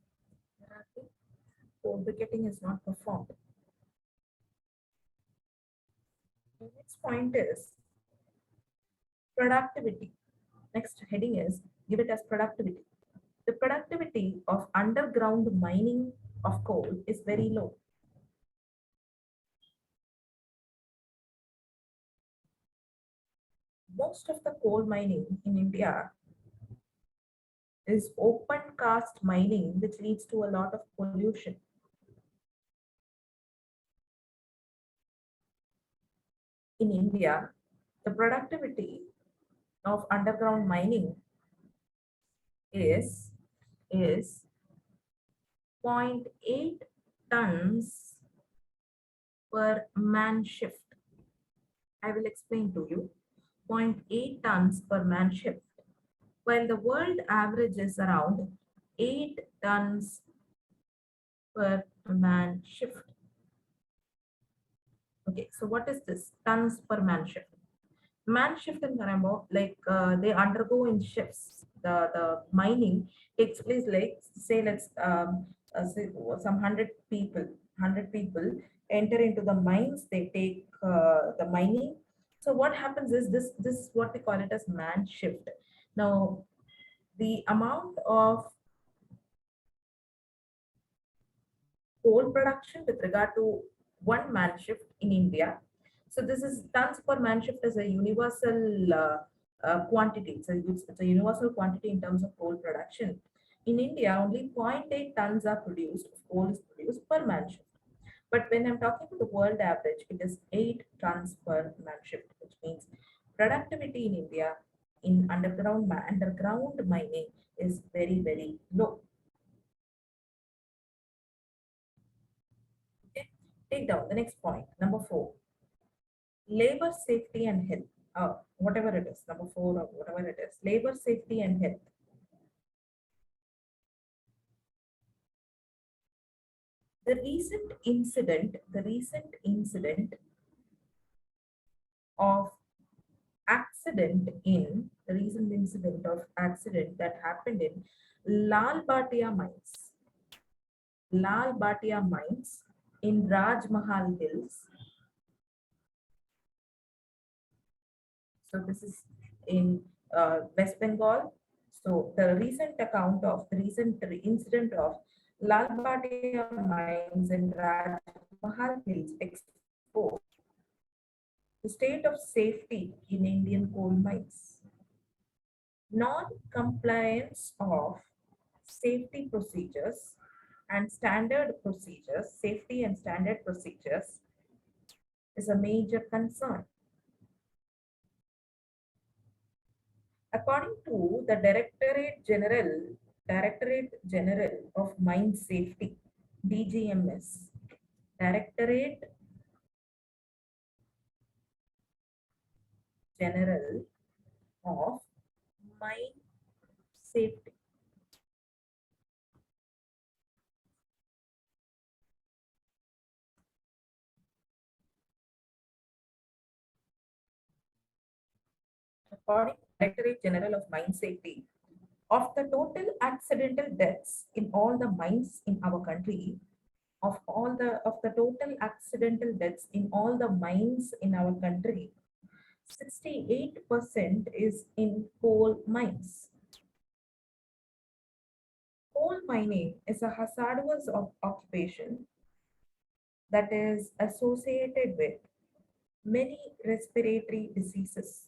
coal briquetting is not performed. The next point is productivity. Next heading is give it as productivity. The productivity of underground mining of coal is very low. Most of the coal mining in India is open cast mining, which leads to a lot of pollution. In India, the productivity of underground mining is is 0.8 tons per man shift. I will explain to you. 0.8 tons per man shift, while the world average is around 8 tons per man shift. Okay, so what is this tons per man shift? Man shift in Parambo, like they undergo in shifts. The mining takes place like say let's say some 100 people enter into the mines. They take the mining. So what happens is this is what they call it as man shift. Now the amount of coal production with regard to one man shift in India. So this is tons per man shift as a universal quantity. So it's a universal quantity in terms of coal production. In India, only zero point 0.8 tons are produced, coal is produced per man shift. But when I'm talking about the world average, it is 8 tons per man shift, which means productivity in India in underground mining is very, very low. Okay? Take down the next point, number four, labor safety and health. Whatever it is, number four or whatever it is, labor safety and health. The recent incident of the recent incident of accident that happened in Lal Bhatia mines, Lal Bhatia mines in Rajmahal Hills. So this is in West Bengal. So the recent account of the recent incident of Lal Bhatia mines in Rajmahal Hills exposed the state of safety in Indian coal mines. Non-compliance of safety procedures and standard procedures, safety and standard procedures is a major concern. According to the Directorate General of Mine Safety, DGMS, Directorate General of Mine Safety. According to Directorate General of Mine Safety, of the total accidental deaths in all the mines in our country, of the total accidental deaths in all the mines in our country, 68% is in coal mines. Coal mining is a hazardous occupation that is associated with many respiratory diseases.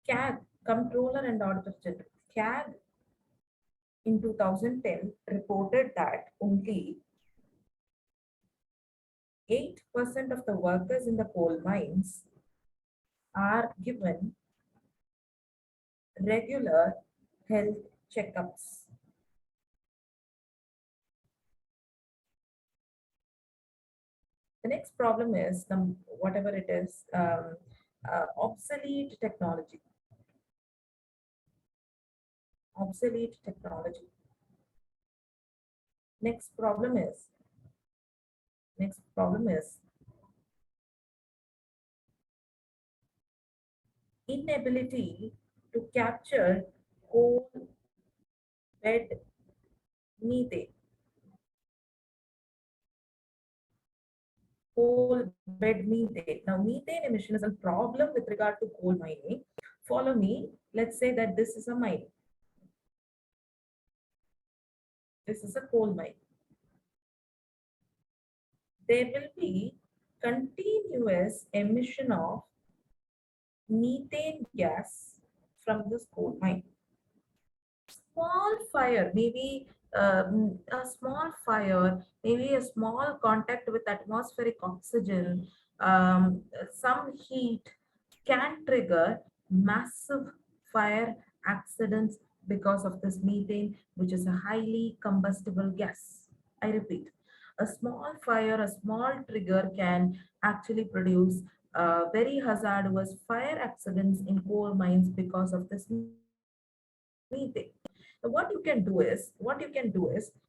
CAG, Comptroller and Auditor General, CAG in 2010 reported that only 8% of the workers in the coal mines are given regular health checkups. The next problem is whatever it is, obsolete technology. Obsolete technology. Next problem is next problem is inability to capture coal bed methane. Coal bed methane. Now, methane emission is a problem with regard to coal mining. Follow me. Let's say that this is a mine. This is a coal mine. There will be continuous emission of methane gas from this coal mine. Small fire, maybe a small fire, maybe a small contact with atmospheric oxygen, some heat can trigger massive fire accidents because of this methane, which is a highly combustible gas. I repeat, a small fire, a small trigger can actually produce very hazardous fire accidents in coal mines because of this methane. So what you can do is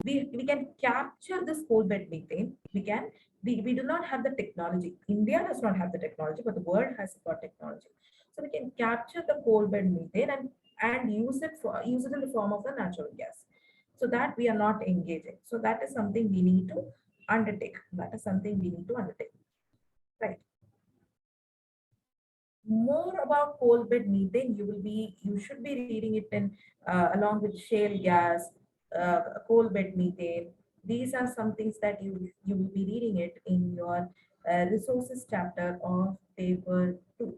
we can capture this coal bed methane. We do not have the technology. India does not have the technology, but the world has got technology. So we can capture the coal bed methane and use it in the form of the natural gas. So that we are not engaging. So that is something we need to undertake. That is something we need to undertake. Right. More about coal bed methane, you should be reading it in along with shale gas, coal bed methane. These are some things that you will be reading it in your resources chapter of paper 2.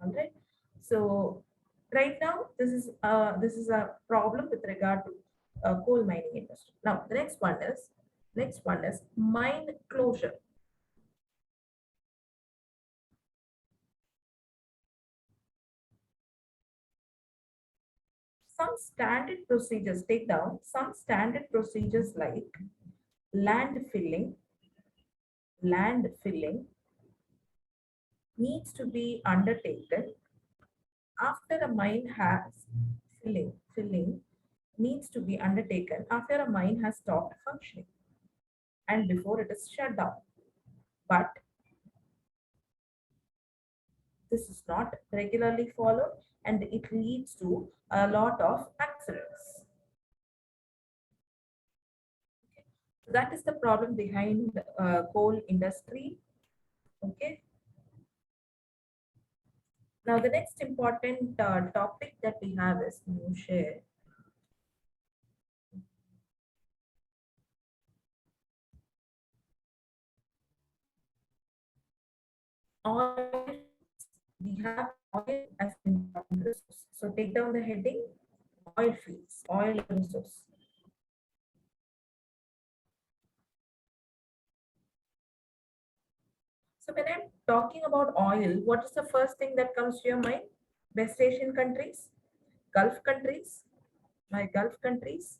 All right. So right now this is a problem with regard to coal mining industry. Now the next one is mine closure. Some standard procedures, take down some standard procedures like land filling. Land filling needs to be undertaken after a mine has filling needs to be undertaken after a mine has stopped functioning and before it is shut down. But this is not regularly followed and it leads to a lot of accidents. That is the problem behind coal industry. Okay. Now, the next important topic that we have is new share. Oil. We have oil as an important resource. So take down the heading, oil fields, oil resource. So when I'm talking about oil, what is the first thing that comes to your mind? West Asian countries, Gulf countries, my Gulf countries.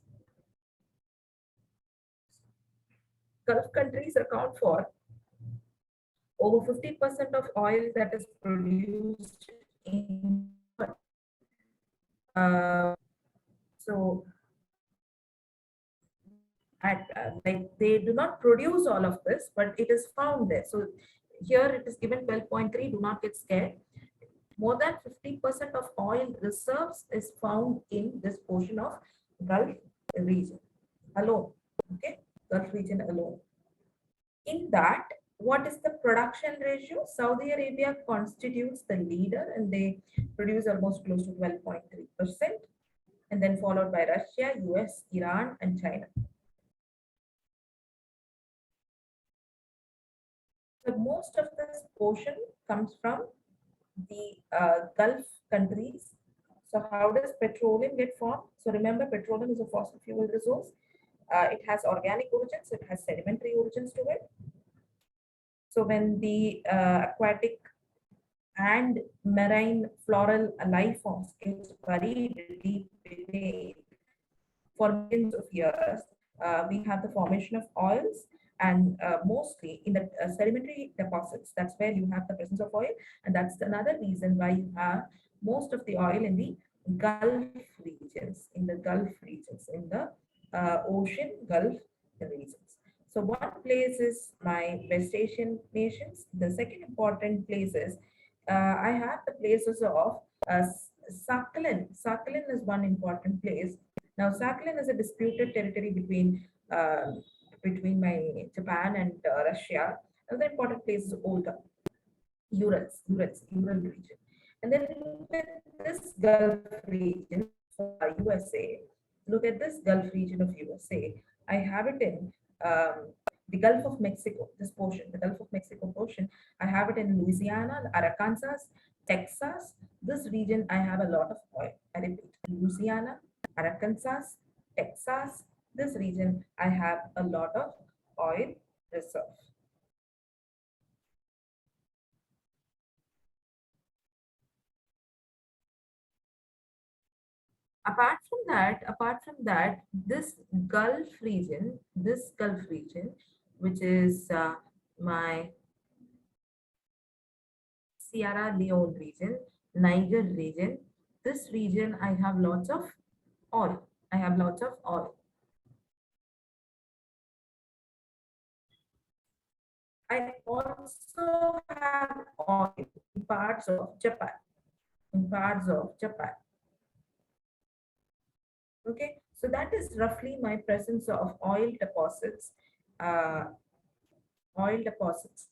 Gulf countries account for over 50% of oil that is produced in the world. So like they do not produce all of this, but it is found there. So here it is given 12.3. Do not get scared. More than 50% of oil reserves is found in this portion of Gulf region alone. Okay, Gulf region alone. In that, what is the production ratio? Saudi Arabia constitutes the leader and they produce almost close to 12.3%, and then followed by Russia, US, Iran, and China. So most of this portion comes from the Gulf countries. So how does petroleum get formed? So remember, petroleum is a fossil fuel resource. It has organic origins, it has sedimentary origins to it. So when the aquatic and marine floral life forms get buried deep beneath for millions of years, we have the formation of oils, and mostly in the sedimentary deposits, that's where you have the presence of oil, and that's another reason why you have most of the oil in the Gulf regions, in the ocean Gulf regions. So one place is my West Asian nations. The second important place is I have the places of Sakhalin. Sakhalin is one important place. Now, Sakhalin is a disputed territory between my Japan and Russia. Another important place is Olga, Ural region. And then look at this Gulf region for USA. Look at this Gulf region of USA. I have it in the Gulf of Mexico, this portion, the Gulf of Mexico portion. I have it in Louisiana, Arkansas, Texas. This region, I have a lot of oil. I repeat, Louisiana, Arkansas, Texas. This region, I have a lot of oil reserve. Apart from that, this Gulf region, which is my Sierra Leone region, Niger region, this region I have lots of oil. I have lots of oil. I also have oil in parts of Japan. In parts of Japan. Okay, so that is roughly my presence of uh, oil deposits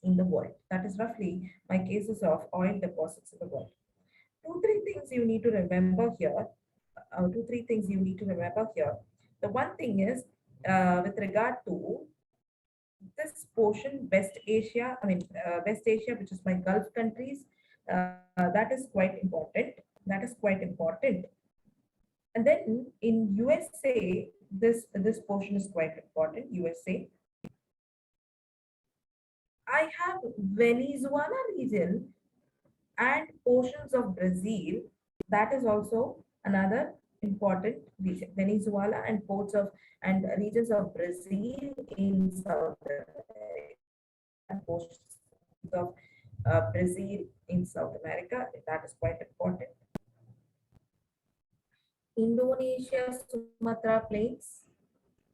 in the world. That is roughly my cases of oil deposits in the world. Three things you need to remember here. Three things you need to remember here. The one thing is with regard to this portion, West Asia, which is my Gulf countries, that is quite important. That is quite important. And then in USA, this portion is quite important. USA, I have Venezuela region and portions of Brazil. That is also another important region. Venezuela and ports of and regions of Brazil in South America, and portions of Brazil in South America. That is quite important. Indonesia, Sumatra plains.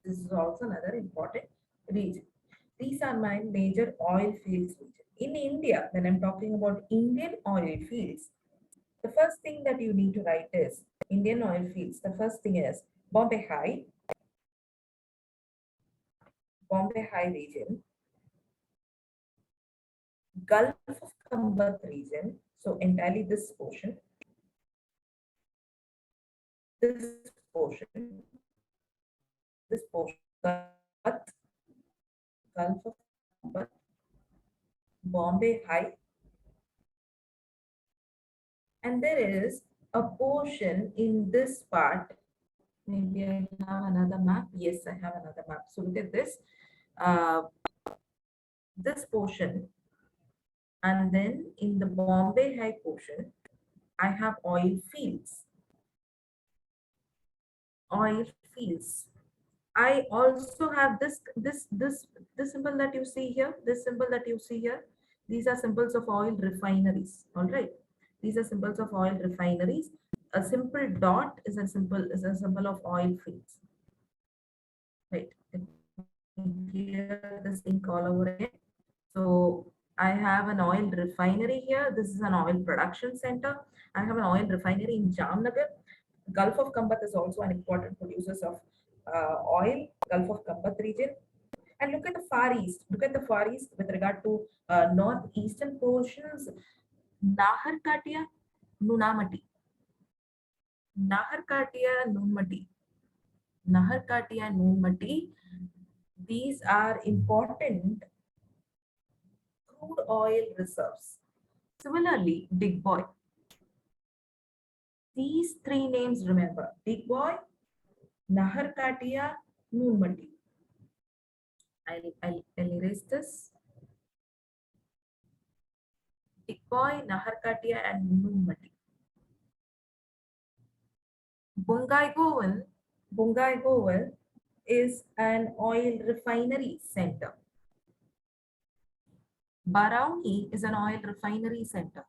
This is also another important region. These are my major oil fields region. In India, when I'm talking about Indian oil fields, the first thing that you need to write is Indian oil fields. The first thing is Bombay High region, Gulf of Kambat region. So entirely this portion, this portion, this portion, Gulf of Cambodge, Bombay High, and there is a portion in this part. Maybe I have another map. Yes, I have another map. So look at this. Uh, this portion, and then in the Bombay High portion, I have oil fields. Oil fields. I also have this symbol that you see here. This symbol that you see here. These are symbols of oil refineries. All right. These are symbols of oil refineries. A simple dot is a symbol of oil fields. Right. Let me clear this ink all over again. So I have an oil refinery here. This is an oil production center. I have an oil refinery in Jamnagar. Gulf of Kambat is also an important producer of oil, Gulf of Kambat region. And look at the Far East. Look at the Far East with regard to northeastern portions. Nahar Katia, Nunamati. Nahar Katia, Nunmati. Nahar Katia, Nunmati. These are important crude oil reserves. Similarly, Big Boy. These three names remember. Big Boy, Nahar Katia, Nunmati. I'll erase this. Big Boy, Nahar Katia, and Nunmati. Bungai Govan is an oil refinery center. Barauni is an oil refinery center.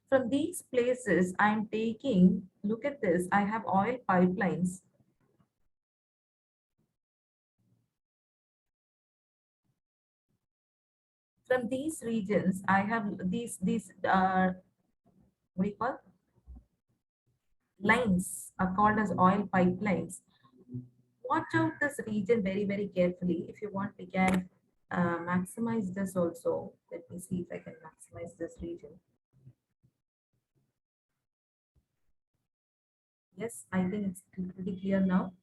From these places, I'm taking, look at this, I have oil pipelines. From these regions, I have these what do you call? Lines are called as oil pipelines. Watch out this region very, very carefully. If you want, we can maximize this also. Let me see if I can maximize this region. Yes, I think it's pretty clear now.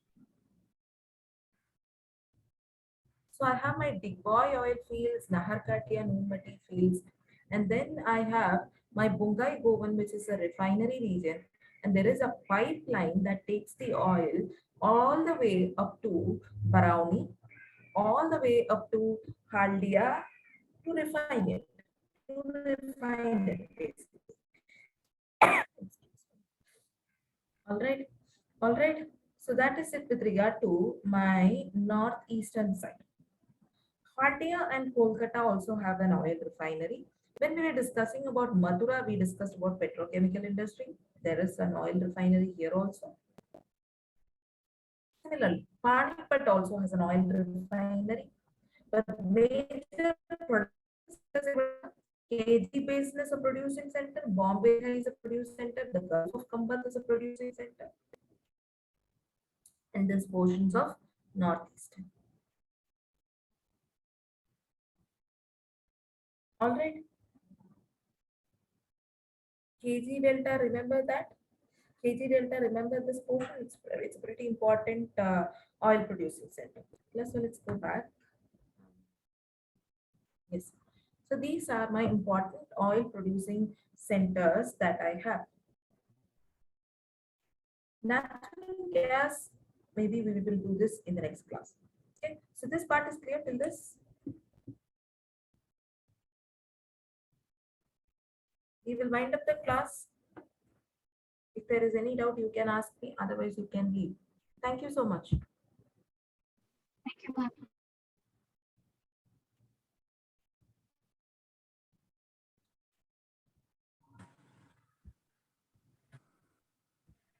So I have my Big Boy oil fields, Nahar Katia, Nunmati fields, and then I have my Bungai Govan, which is a refinery region, and there is a pipeline that takes the oil all the way up to Barauni, all the way up to Haldia to refine it. To refine it, basically. All right, all right. So that is it with regard to my northeastern side. Hatia and Kolkata also have an oil refinery. When we were discussing about Mathura, we discussed about petrochemical industry. There is an oil refinery here also. Similarly, Panipat also has an oil refinery. But major products, KG Basin is a producing center, Bombay is a producing center, the Gulf of Kambat is a producing center, and these portions of Northeast. All right. KG Delta, remember that? KG Delta, remember this portion? It's a pretty important oil producing center. Let's go back. Yes. So these are my important oil producing centers that I have. Natural gas, maybe we will do this in the next class. Okay. So this part is clear till this. We will wind up the class. If there is any doubt, you can ask me. Otherwise, you can leave. Thank you so much. Thank you, ma'am.